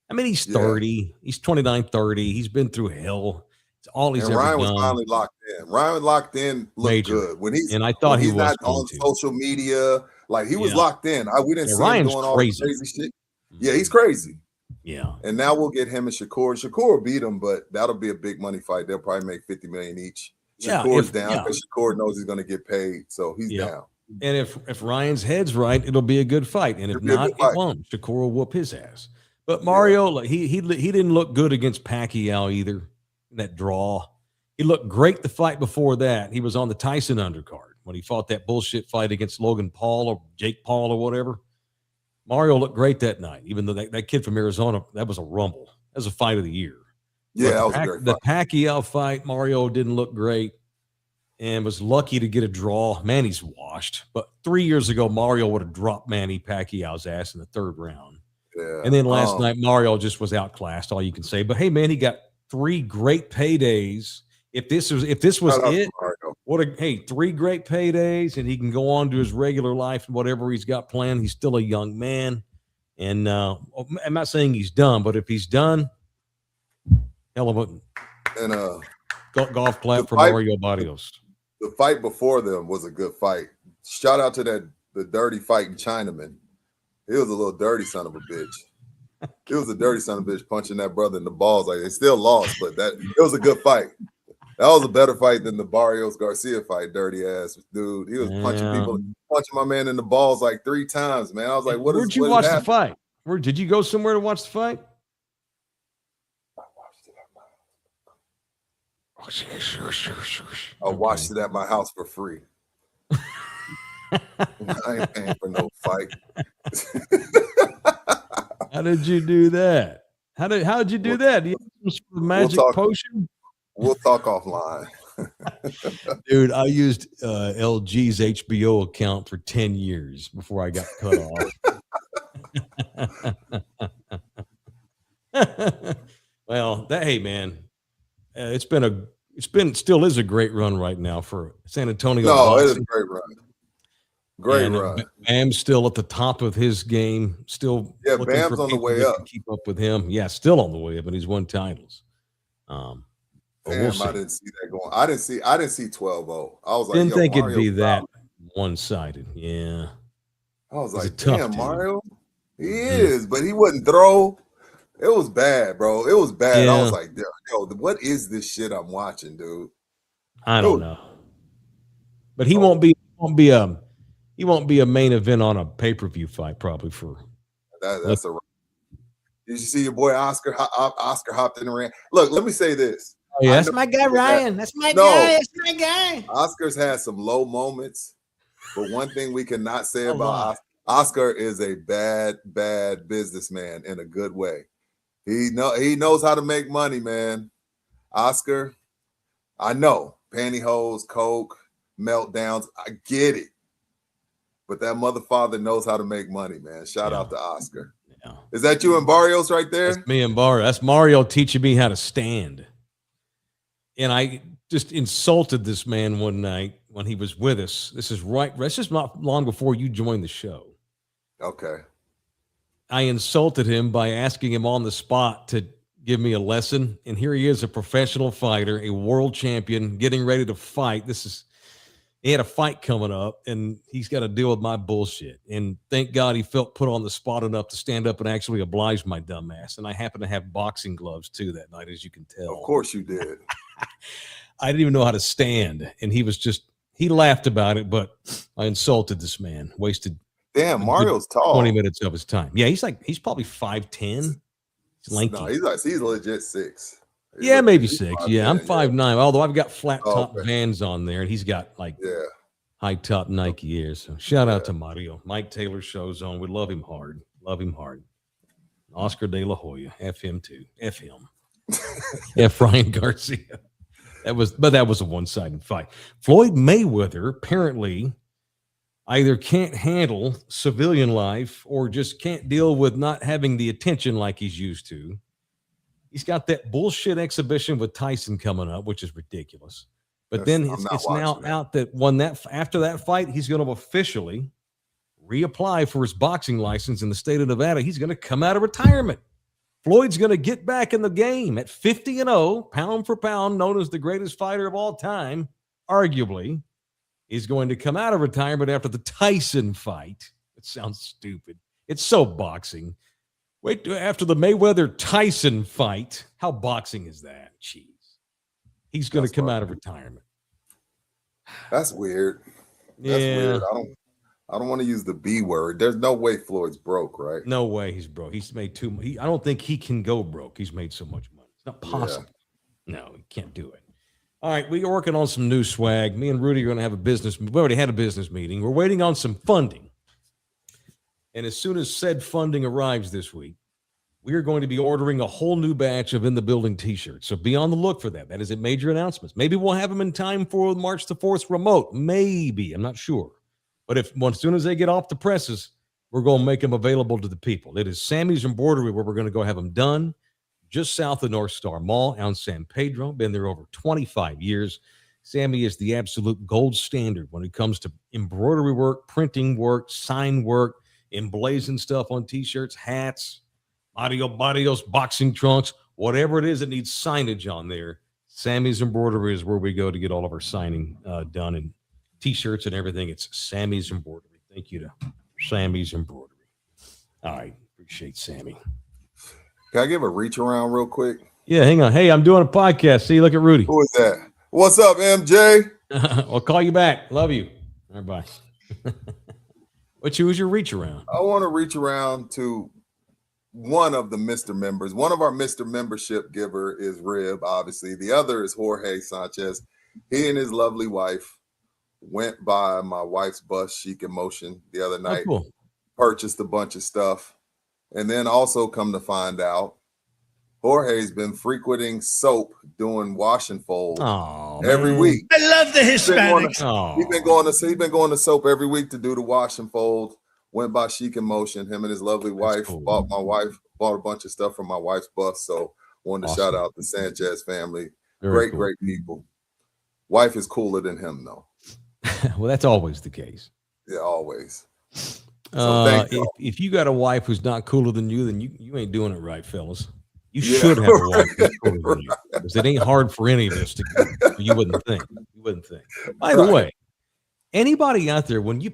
I mean, he's 30. He's 29, 30. He's been through hell. It's all he's ever Ryan done. was finally locked in. Ryan locked in, looked good. And I thought he was not on social media. Like, he was locked in. We didn't see him doing all the crazy shit. Yeah, he's crazy. Yeah. And now we'll get him and Shakur. Shakur will beat him, but that'll be a big money fight. They'll probably make $50 million each. Shakur's down because Shakur knows he's going to get paid, so he's down. And if Ryan's head's right, it'll be a good fight. And if not, it won't. Shakur will whoop his ass. But Mario, like, he didn't look good against Pacquiao either in that draw. He looked great the fight before that. He was on the Tyson undercard when he fought that bullshit fight against Logan Paul or Jake Paul or whatever. Mario looked great that night, even though that kid from Arizona, that was a rumble. That was a fight of the year. Yeah, that was a great fight. The Pacquiao fight, Mario didn't look great and was lucky to get a draw. Manny's washed. But 3 years ago, Mario would have dropped Manny Pacquiao's ass in the third round. Yeah. And then last night, Mario just was outclassed, all you can say. But, hey, man, he got 3 great paydays. If this was it, 3 great paydays, and he can go on to his regular life and whatever he's got planned. He's still a young man, and I'm not saying he's done, but if he's done, hell of a golf clap for Mario Barrios. The fight before them was a good fight. Shout out to the dirty fighting Chinaman. He was a little dirty son of a bitch. He was a dirty son of a bitch punching that brother in the balls. Like, they still lost, but it was a good fight. That was a better fight than the Barrios Garcia fight, dirty ass dude. He was punching my man in the balls like 3 times, man. I was like, where'd you watch the fight? Where did you go somewhere to watch the fight? I watched it at my house for free. I ain't paying for no fight. How did you do that? How did you do that? Do you have some magic potion? We'll talk offline. Dude, I used LG's HBO account for 10 years before I got cut off. Well, hey, man, still is a great run right now for San Antonio. No, it is a great run. Great run. Bam's still at the top of his game. Still, Bam's on the way up. Keep up with him. Yeah, still on the way up, and he's won titles. Damn, I didn't see that going. I didn't see 12-0. I was like, didn't think it'd be that one-sided. Yeah. I was like, damn, Mario. He is, but he wouldn't throw. It was bad, bro. It was bad. Yeah. I was like, yo, what is this shit I'm watching, dude? I don't know. But he won't be a main event on a pay-per-view fight probably for that's a. Did you see your boy Oscar? Oscar hopped in the ring. Look, let me say this. Oh, yeah. That's my guy, Ryan. That's my guy. That's my guy. Oscar's had some low moments, but one thing we cannot say about Oscar is a bad businessman in a good way. He knows how to make money, man. Oscar, I know pantyhose, coke, meltdowns. I get it, but that motherfather knows how to make money, man. Shout out to Oscar. Yeah. Is that you and Barrios right there? That's me and Barrios. That's Mario teaching me how to stand. And I just insulted this man one night when he was with us. This is not long before you joined the show. Okay. I insulted him by asking him on the spot to give me a lesson. And here he is, a professional fighter, a world champion, getting ready to fight. He had a fight coming up, and he's got to deal with my bullshit. And thank God he felt put on the spot enough to stand up and actually oblige my dumb ass. And I happen to have boxing gloves, too, that night, as you can tell. Of course you did. I didn't even know how to stand. And he laughed about it, but I insulted this man, wasted. Damn, Mario's tall. 20 minutes of his time. Yeah, he's probably 5'10". He's lanky. No, he's legit 6. Yeah, maybe 6. Yeah, I'm 5'9", although I've got flat top Vans on there, and he's got high top Nike ears. So shout out to Mario. Mike Taylor show's on. We love him hard. Oscar De La Hoya. F him too. F him. F Ryan Garcia. That was a one-sided fight. Floyd Mayweather apparently either can't handle civilian life or just can't deal with not having the attention like he's used to. He's got that bullshit exhibition with Tyson coming up, which is ridiculous. But then it's now out that after that fight, he's going to officially reapply for his boxing license in the state of Nevada. He's going to come out of retirement. Floyd's going to get back in the game at 50-0, pound for pound, known as the greatest fighter of all time, arguably. He's going to come out of retirement after the Tyson fight. It sounds stupid. It's so boxing. Wait, after the Mayweather-Tyson fight, how boxing is that? Jeez. He's going to come out of retirement. That's weird. That's weird. I don't want to use the B word. There's no way Floyd's broke, right? No way he's broke. He's made too much. I don't think he can go broke. He's made so much money. It's not possible. Yeah. No, he can't do it. All right, we are working on some new swag. Me and Rudy are going to have we already had a business meeting. We're waiting on some funding. And as soon as said funding arrives this week, we are going to be ordering a whole new batch of In the Building t-shirts. So be on the look for that. That is a major announcement. Maybe we'll have them in time for March the 4th remote. Maybe. I'm not sure. But as soon as they get off the presses, we're going to make them available to the people. It is Sammy's Embroidery where we're going to go have them done. Just south of North Star Mall out in San Pedro. Been there over 25 years. Sammy is the absolute gold standard when it comes to embroidery work, printing work, sign work, emblazoned stuff on t-shirts, hats, badios, boxing trunks, whatever it is that needs signage on there. Sammy's Embroidery is where we go to get all of our signing done, and t-shirts and everything. It's Sammy's Embroidery. Thank you to Sammy's Embroidery. All right. Appreciate Sammy. Can I give a reach around real quick? Yeah, hang on. Hey, I'm doing a podcast. See, look at Rudy. Who is that? What's up, MJ? I'll call you back. Love you. All right, bye. Who's your reach around? I want to reach around to one of the Mr. members. One of our Mr. membership giver is Rib, obviously. The other is Jorge Sanchez. He and his lovely wife went by my wife's bus, Chic Emotion, the other night. Oh, cool. Purchased a bunch of stuff. And then also come to find out, Jorge's been frequenting soap doing wash and fold every week. I love the Hispanics. He's been going to soap every week to do the wash and fold. Went by Chic Emotion. Him and his lovely wife bought a bunch of stuff from my wife's bus. So wanted to shout out the Sanchez family. Great people. Wife is cooler than him though. Well, that's always the case. Yeah, always. So if you got a wife who's not cooler than you, then you ain't doing it right, fellas. You should have a wife who's cooler than you, because it ain't hard for any of us to. You wouldn't think. By the way, anybody out there, when you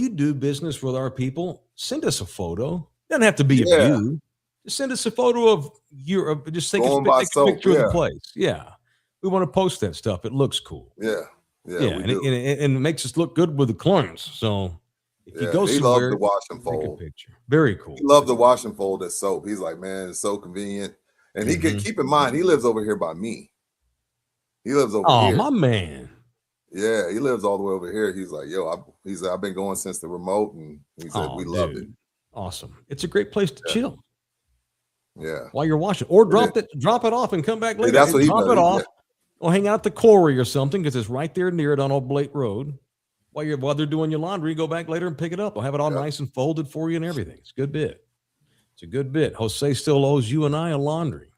do business with our people, send us a photo. It doesn't have to be of you. Just send us a photo of your. Just take a picture of the place. Yeah, we want to post that stuff. It looks cool. Yeah, and it makes us look good with the clients. So. If you go he somewhere, loved the wash and fold. Picture. Very cool. He loved the wash and fold as soap. He's like, man, it's so convenient. And he can keep in mind, he lives over here by me. He lives over here. Oh, my man. Yeah, he lives all the way over here. He's like, I've been going since the remote, and he said we love it. Awesome. It's a great place to chill. Yeah. While you're washing, or drop it off and come back later. That's what he drop it off, or hang out at the quarry or something, because it's right there near it on Old Blake Road. While they're doing your laundry, go back later and pick it up. I'll have it all nice and folded for you and everything. It's a good bit. Jose still owes you and I a laundry,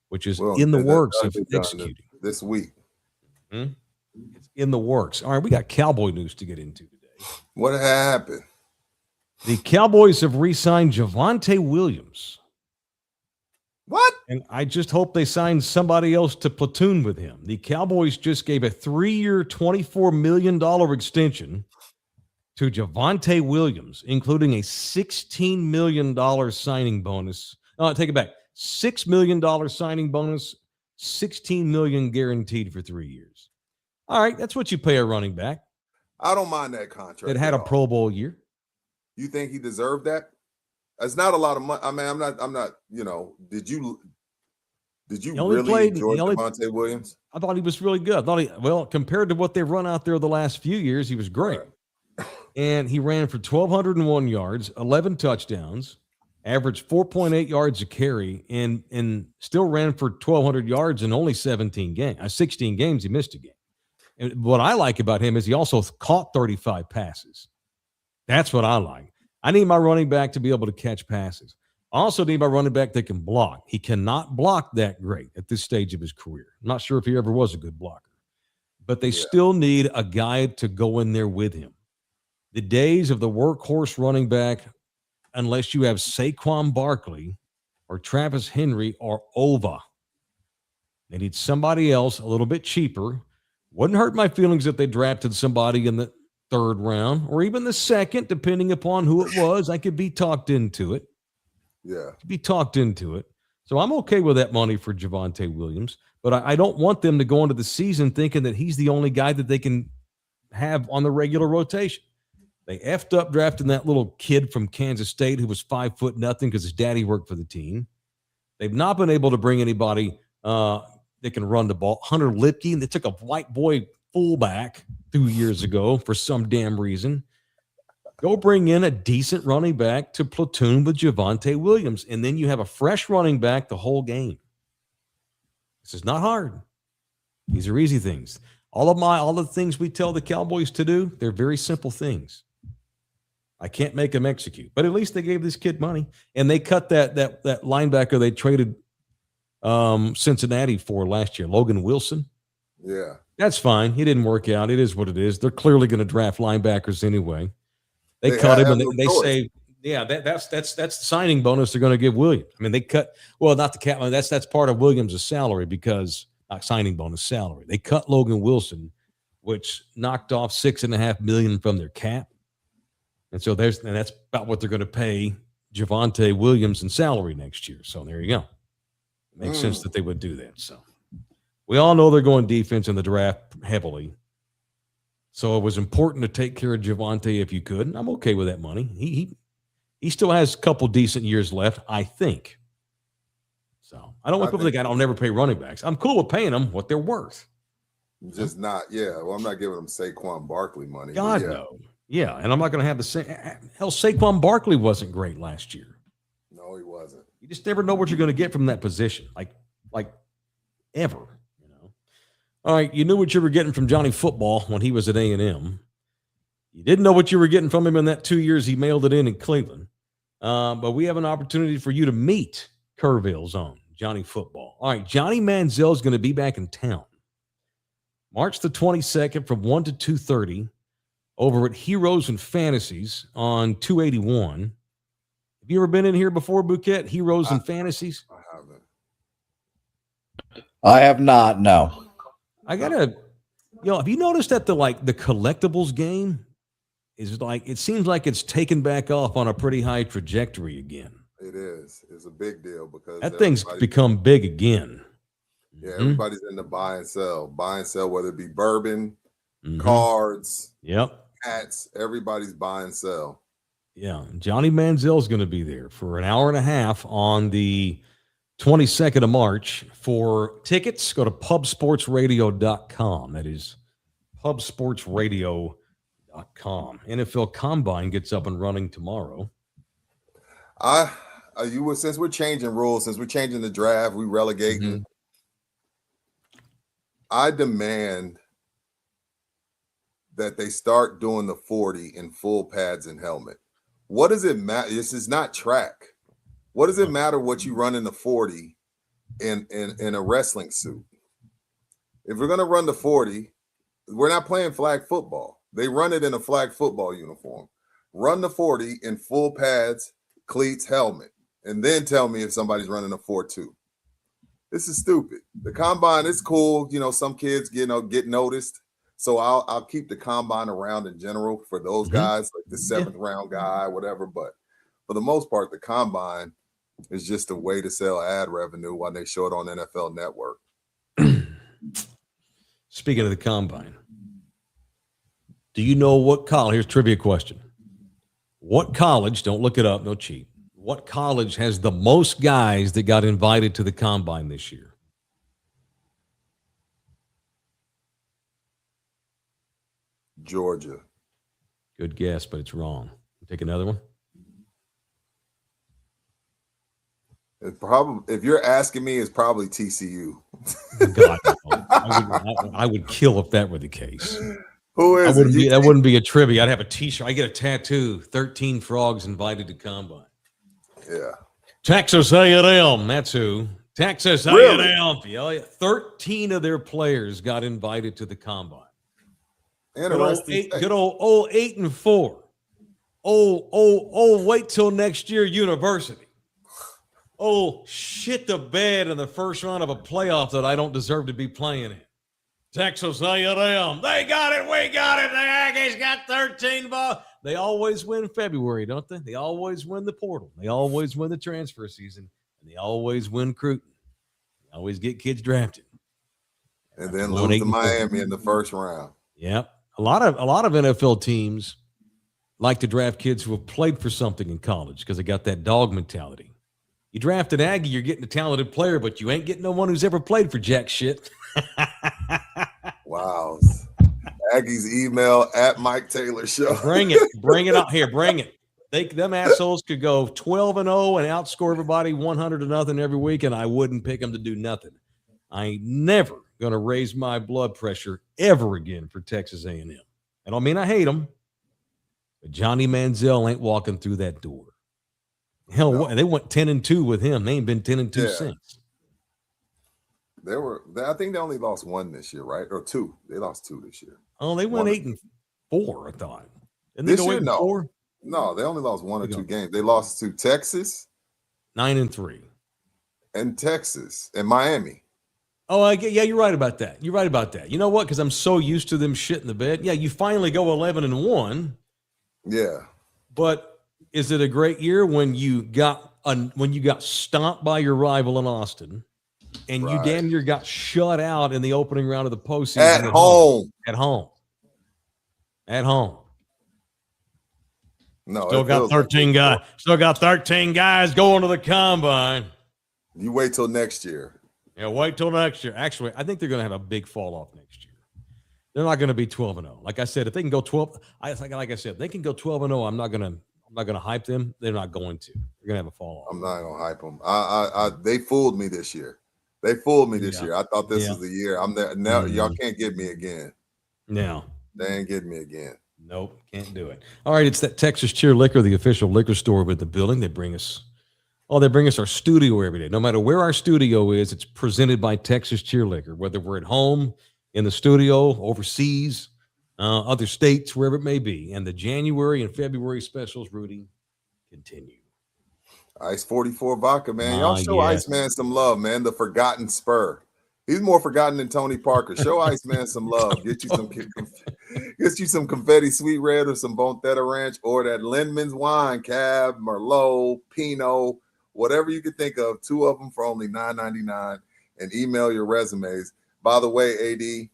which is in the works of executing this week. It's in the works. All right, we got Cowboy news to get into today. What happened? The Cowboys have re-signed Javonte Williams. What? And I just hope they sign somebody else to platoon with him. The Cowboys just gave a 3-year, $24 million extension to Javonte Williams, including a $16 million signing bonus. Take it back. $6 million signing bonus, $16 million guaranteed for 3 years. All right, that's what you pay a running back. I don't mind that contract. It had a Pro Bowl year. You think he deserved that? It's not a lot of money. I mean, I'm not, did you really enjoy Javonte Williams? I thought he was really good. Compared to what they've run out there the last few years, he was great. And he ran for 1,201 yards, 11 touchdowns, averaged 4.8 yards a carry, and still ran for 1,200 yards in only 16 games. He missed a game. And what I like about him is he also caught 35 passes. That's what I like. I need my running back to be able to catch passes. I also need my running back that can block. He cannot block that great at this stage of his career. I'm not sure if he ever was a good blocker. But they still need a guy to go in there with him. The days of the workhorse running back, unless you have Saquon Barkley or Travis Henry, are over. They need somebody else a little bit cheaper. Wouldn't hurt my feelings if they drafted somebody in the 3rd round or even the 2nd, depending upon who it was. I could be talked into it. So I'm okay with that money for Javonte Williams, but I don't want them to go into the season thinking that he's the only guy that they can have on the regular rotation. They effed up drafting that little kid from Kansas State who was 5'0" because his daddy worked for the team. They've not been able to bring anybody that can run the ball. Hunter Lipke, and they took a white boy fullback 2 years ago for some damn reason. Go bring in a decent running back to platoon with Javonte Williams, and then you have a fresh running back the whole game. This is not hard. These are easy things. All the things we tell the Cowboys to do, they're very simple things. I can't make them execute, but at least they gave this kid money, and they cut that linebacker they traded Cincinnati for last year, Logan Wilson. Yeah, that's fine. He didn't work out. It is what it is. They're clearly going to draft linebackers anyway. They cut him, and they say, "Yeah, that's the signing bonus they're going to give Williams." I mean, they cut. Well, not the cap. That's part of Williams' salary because not signing bonus salary. They cut Logan Wilson, which knocked off $6.5 million from their cap, and so that's about what they're going to pay Javonte Williams in salary next year. So there you go. It makes sense that they would do that. So we all know they're going defense in the draft heavily. So it was important to take care of Javonte if you could. And I'm okay with that money. He still has a couple decent years left, I think. So I don't want people to think I'll never pay running backs. I'm cool with paying them what they're worth. Just not, yeah. Well, I'm not giving them Saquon Barkley money. God, no. Yeah, and I'm not going to have the same. Hell, Saquon Barkley wasn't great last year. No, he wasn't. You just never know what you're going to get from that position, like ever. All right, you knew what you were getting from Johnny Football when he was at A&M. You didn't know what you were getting from him in that 2 years he mailed it in Cleveland. But we have an opportunity for you to meet Kerrville's own Johnny Football. All right, Johnny Manziel is going to be back in town March the 22nd from 1 to 2:30 over at Heroes and Fantasies on 281. Have you ever been in here before, Bouquet? Heroes and Fantasies? I haven't. I have not, no. I gotta, have you noticed that the collectibles game is it seems like it's taken back off on a pretty high trajectory again. It is. It's a big deal because that thing's become big again. Yeah, everybody's in the buy and sell, whether it be bourbon, cards, hats. Everybody's buy and sell. Yeah, Johnny Manziel's going to be there for an hour and a half on the 22nd of March. For tickets, go to pubsportsradio.com. That is pubsportsradio.com. NFL Combine gets up and running tomorrow. Since we're changing rules, since we're changing the draft, we relegating. I demand that they start doing the 40 in full pads and helmet. What does it matter? This is not track. What does it matter what you run in the 40 in a wrestling suit? If we're going to run the 40, we're not playing flag football. They run it in a flag football uniform. Run the 40 in full pads, cleats, helmet, and then tell me if somebody's running a 4.2. This is stupid. The combine is cool. Some kids, get noticed. So I'll keep the combine around in general for those guys, like the 7th round guy, whatever. But for the most part, the combine is just a way to sell ad revenue while they show it on NFL Network. Speaking of the combine, do you know what college? Here's a trivia question. What college, don't look it up, no cheat. What college has the most guys that got invited to the combine this year? Georgia. Good guess, but it's wrong. Take another one. It's probably, if you're asking me, it's probably TCU. God, no. I would kill if that were the case. Who is it? That wouldn't be a trivia. I'd have a T-shirt. I get a tattoo. 13 frogs invited to combine. Yeah. Texas A&M. That's who. Texas Really? A&M. 13 of their players got invited to the combine. Interesting. Good old 8-4. Wait till next year university. Shit the bed in the first round of a playoff that I don't deserve to be playing in. Texas A&M. They got it. We got it. The Aggies got 13 balls. They always win February, don't they? They always win the portal. They always win the transfer season. And they always win recruiting. They always get kids drafted. And then lose to Miami in the first round. Yep. A lot of NFL teams like to draft kids who have played for something in college because they got that dog mentality. You draft an Aggie, you're getting a talented player, but you ain't getting no one who's ever played for jack shit. Wow. Aggie's email at Mike Taylor Show. Bring it out here. Bring it. Them assholes could go 12-0 and outscore everybody 100-0 every week, and I wouldn't pick them to do nothing. I ain't never going to raise my blood pressure ever again for Texas A&M. I don't mean I hate them, but Johnny Manziel ain't walking through that door. Hell, no. They went 10-2 with him. They ain't been 10-2 since. I think they only lost one this year, right? Or two. They lost two this year. Oh, they went 8-4, I thought. Didn't this year, no. No, they only lost one or two games. They lost to Texas. 9-3. And Texas and Miami. Oh, yeah, you're right about that. You're right about that. You know what? Because I'm so used to them shit in the bed. Yeah, you finally go 11-1. Yeah. But is it a great year when you got stomped by your rival in Austin, and you damn near got shut out in the opening round of the postseason at home? At home. No, still got 13 guys. Still got 13 guys going to the combine. You wait till next year. Yeah, wait till next year. Actually, I think they're going to have a big fall off next year. They're not going to be 12-0. Like I said, if they can go 12, like I said, they can go 12-0. I'm not going to hype them. They're not going to. They're going to have a fall off. I'm not going to hype them. They fooled me this year. They fooled me this year. I thought this was the year. I'm there now. Y'all can't get me again. No, they ain't getting me again. Nope, can't do it. All right, it's that Texas Cheer Liquor, the official liquor store with the building. They bring us our studio every day. No matter where our studio is, it's presented by Texas Cheer Liquor. Whether we're at home, in the studio, overseas, other states, wherever it may be. And the January and February specials, Rudy, continue. Ice 44 vodka, man. Y'all show Iceman some love, man. The forgotten Spur. He's more forgotten than Tony Parker. Show Iceman some love. Get you some confetti sweet red or some Bonthetta Ranch or that Lindman's wine, Cab, Merlot, Pinot, whatever you can think of. 2 of them for only $9.99. And email your resumes. By the way, AD,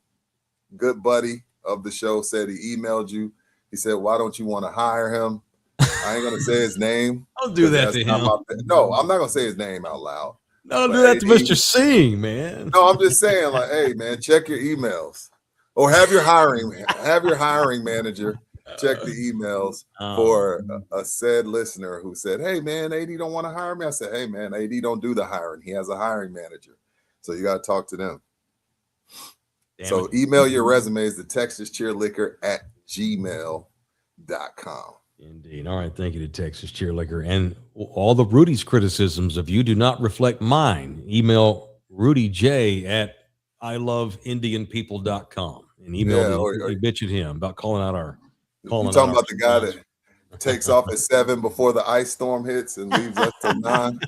good buddy of the show, said he emailed you. He said, why don't you want to hire him? I ain't going to say his name. Don't do that to him. No, I'm not going to say his name out loud. No, do that to Mr. Singh, man. No, I'm just saying, like, hey, man, check your emails. Or have your hiring manager check the emails for a said listener who said, hey, man, AD don't want to hire me. I said, hey, man, AD don't do the hiring. He has a hiring manager. So you got to talk to them. So email your resumes to texascheerliquor@gmail.com. Indeed. All right. Thank you to Texas Cheer Liquor. And all the Rudy's criticisms of you do not reflect mine. Email rudyj@iloveindianpeople.com and email me bitch at him about calling out our You talking about the guy that takes off at 7 before the ice storm hits and leaves us till 9? You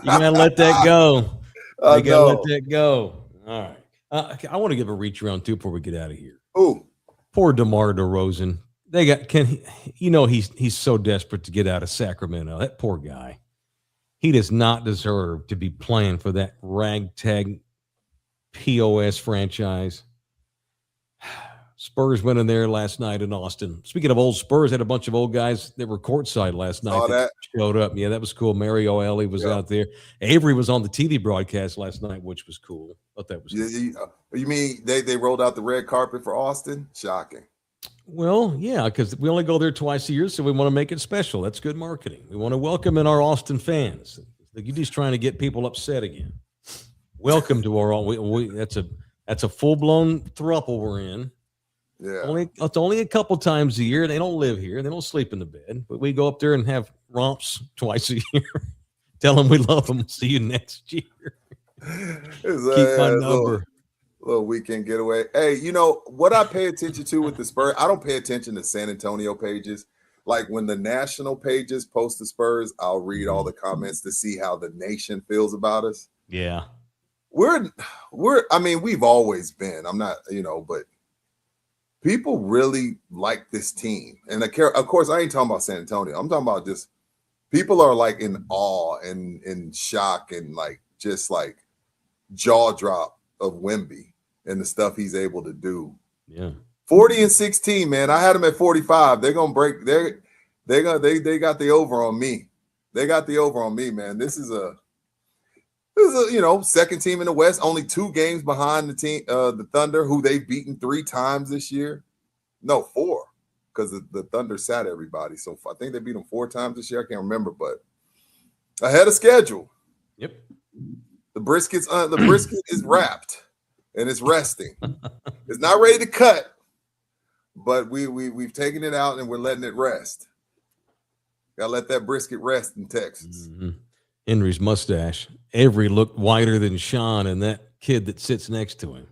gotta let that go. You gotta let that go. All right. I want to give a reach around too before we get out of here. Ooh, poor DeMar DeRozan. He's so desperate to get out of Sacramento. That poor guy. He does not deserve to be playing for that ragtag POS franchise. Spurs went in there last night in Austin. Speaking of old Spurs, had a bunch of old guys that were courtside last night that showed up. Yeah, that was cool. Mario Elie was out there. Avery was on the TV broadcast last night, which was cool. Thought that was cool. You mean they rolled out the red carpet for Austin? Shocking. Well, yeah, because we only go there twice a year, so we want to make it special. That's good marketing. We want to welcome in our Austin fans. Like, you're just trying to get people upset again. Welcome to our own. That's a full blown throuple we're in. Yeah. It's only a couple times a year. They don't live here. They don't sleep in the bed. But we go up there and have romps twice a year. Tell them we love them. See you next year. Keep my number. Little weekend getaway. Hey, you know what I pay attention to with the Spurs? I don't pay attention to San Antonio pages. Like when the national pages post the Spurs, I'll read all the comments to see how the nation feels about us. Yeah. I mean, we've always been. I'm not, but people really like this team. And of course, I ain't talking about San Antonio. I'm talking about just people are like in awe and in shock and like just like jaw drop of Wemby and the stuff he's able to do. Yeah. 40-16, man. I had him at 45. They're gonna break. They got the over on me. They got the over on me, man. This is a second team in the West, only 2 games behind the team, the Thunder, who they've beaten 3 times this year. No, 4, because the Thunder sat everybody. So I think they beat them 4 times this year. I can't remember, but ahead of schedule. Yep. The brisket is wrapped and it's resting. It's not ready to cut, but we've taken it out and we're letting it rest. Gotta let that brisket rest in Texas. Mm-hmm. Henry's mustache. Avery looked whiter than Sean and that kid that sits next to him.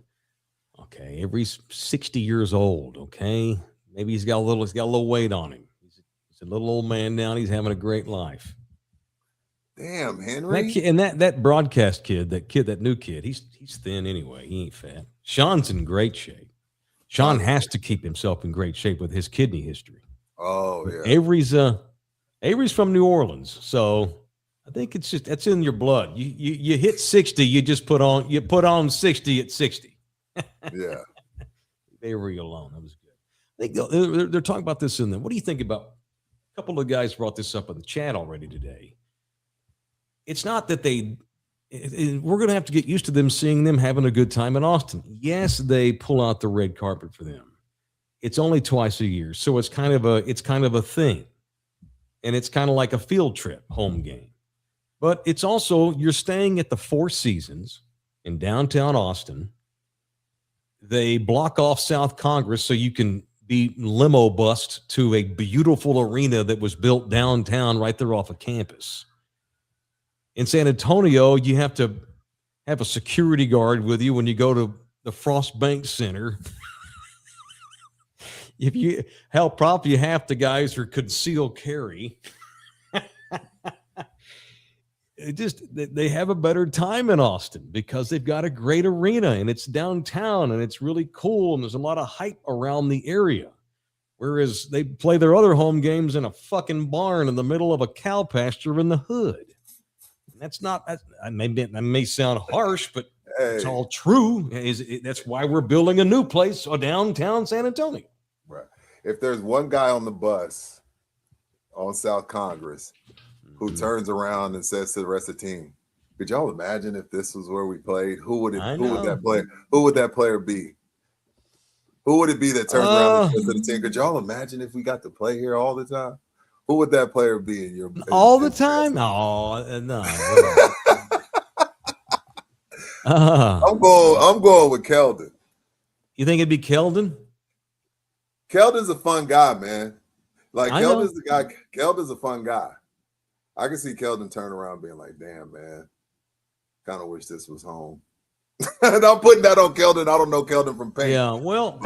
Okay, Avery's 60 years old. Okay, maybe he's got a little weight on him. He's a little old man now. He's having a great life. Damn, Henry. That kid, and that broadcast kid, that new kid, he's thin anyway. He ain't fat. Sean's in great shape. Sean has to keep himself in great shape with his kidney history. Oh yeah. Avery's from New Orleans, so I think that's in your blood. You hit 60, you put on 60 at 60. Yeah. Avery alone. That was good. I think they're talking about this in there. What do you think about? A couple of guys brought this up in the chat already today. It's not that we're going to have to get used to them seeing them having a good time in Austin. Yes, they pull out the red carpet for them. It's only twice a year, so it's kind of a thing, and it's kind of like a field trip home game. But it's also you're staying at the Four Seasons in downtown Austin. They block off South Congress so you can be limo bussed to a beautiful arena that was built downtown right there off of campus. In San Antonio, you have to have a security guard with you when you go to the Frost Bank Center. Probably half the guys are concealed carry. They have a better time in Austin because they've got a great arena and it's downtown and it's really cool and there's a lot of hype around the area. Whereas they play their other home games in a fucking barn in the middle of a cow pasture in the hood. That may sound harsh, but it's all true. That's why we're building a new place downtown San Antonio. Right. If there's one guy on the bus on South Congress who turns around and says to the rest of the team, "Could y'all imagine if this was where we played? Who would that player be? Who would it be that turns around and says to the team, could y'all imagine if we got to play here all the time? Who would that player be in your all the time? Oh, no. I'm going with Keldon. You think it'd be Keldon? Keldon's a fun guy, man. Like Keldon's a fun guy. I can see Keldon turn around being like, damn, man, kind of wish this was home. And I'm putting that on Keldon. I don't know Keldon from paint. Yeah, well,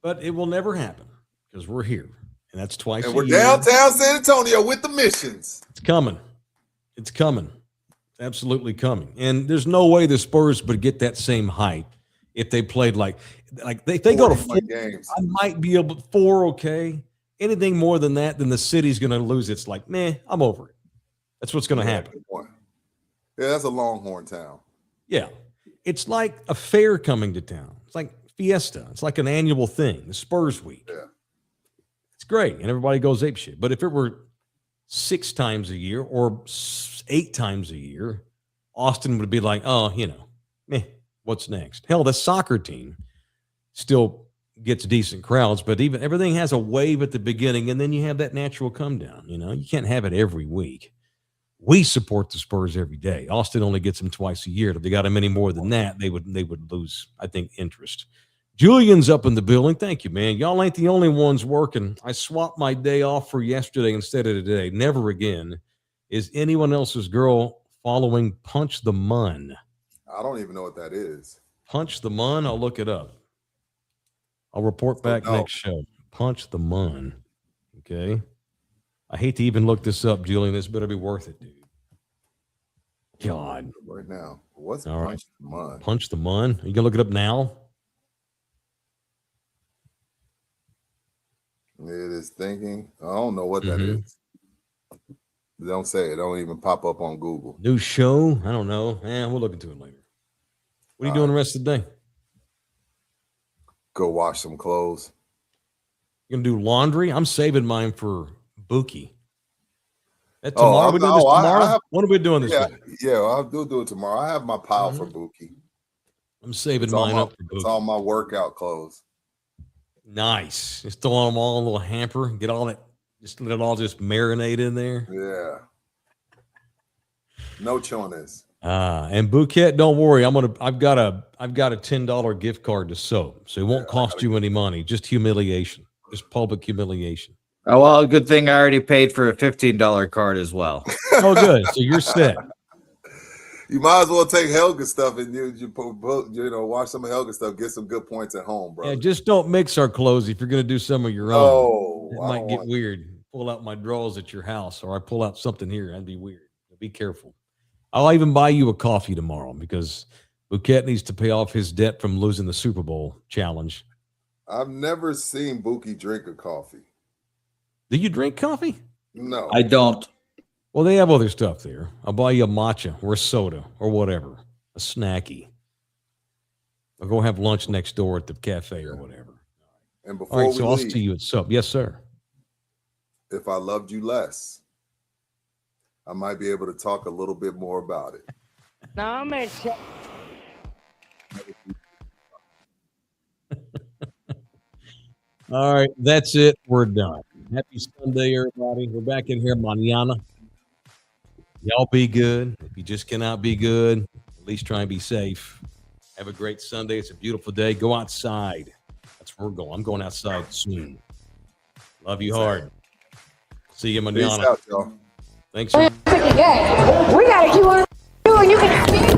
but it will never happen because we're here. And that's twice a year. And we're downtown San Antonio with the missions. It's coming. It's coming. Absolutely coming. And there's no way the Spurs would get that same hype if they played like they go to 4 games. I might be able to 4, okay. Anything more than that, then the city's going to lose. It's like, I'm over it. That's what's going to happen. Yeah, that's a Longhorn town. Yeah. It's like a fair coming to town. It's like Fiesta. It's like an annual thing, the Spurs week. Yeah. It's great, and everybody goes apeshit. But if it were 6 times a year or 8 times a year, Austin would be like, what's next? Hell, the soccer team still gets decent crowds, but everything has a wave at the beginning, and then you have that natural come down. You can't have it every week. We support the Spurs every day. Austin only gets them twice a year. If they got them any more than that, they would lose, I think, interest. Julian's up in the building. Thank you, man. Y'all ain't the only ones working. I swapped my day off for yesterday instead of today. Never again. Is anyone else's girl following Punch the Mun? I don't even know what that is. Punch the Mun? I'll look it up. I'll report back next show. Punch the Mun. Okay. I hate to even look this up, Julian. This better be worth it, dude. God. Right now. What's All Punch the Mun? Punch the Mun. Are you going to look it up now? It is thinking. I don't know what that is. Don't say it. Don't even pop up on Google. New show? I don't know. We'll look into it later. What are you doing the rest of the day? Go wash some clothes. You gonna do laundry? I'm saving mine for Buki. Tomorrow we do this tomorrow. What are we doing this week? Yeah, I'll do it tomorrow. I have my pile for Buki. I'm saving mine up for Buki. It's all my workout clothes. Nice. Just throw them all in a little hamper. Get all that. Just let it all just marinate in there. Yeah. No chones. And Bouquet, don't worry. I've got a $10 gift card to Soap, so it won't cost you any money. Just humiliation. Just public humiliation. Oh, well, good thing I already paid for a $15 card as well. Oh, good. So you're set. You might as well take Helga stuff and watch some of Helga stuff. Get some good points at home, bro. Yeah, just don't mix our clothes if you're going to do some of your own. Oh, it might get weird. Pull out my drawers at your house, or I pull out something here. That'd be weird. Be careful. I'll even buy you a coffee tomorrow because Bouquet needs to pay off his debt from losing the Super Bowl challenge. I've never seen Buki drink a coffee. Do you drink coffee? No. I don't. Well, they have other stuff there. I'll buy you a matcha or a soda or whatever, a snacky. I'll go have lunch next door at the cafe or whatever. And before all right, so I'll see you at Soap. Yes, sir. If I loved you less, I might be able to talk a little bit more about it. No, I'm in check. All right, that's it. We're done. Happy Sunday, everybody. We're back in here mañana. Y'all be good. If you just cannot be good, at least try and be safe. Have a great Sunday. It's a beautiful day. Go outside. That's where we're going. I'm going outside soon. Love you hard. See you mañana. Peace out, y'all. Thanks. For- We gotta keep on doing. You can.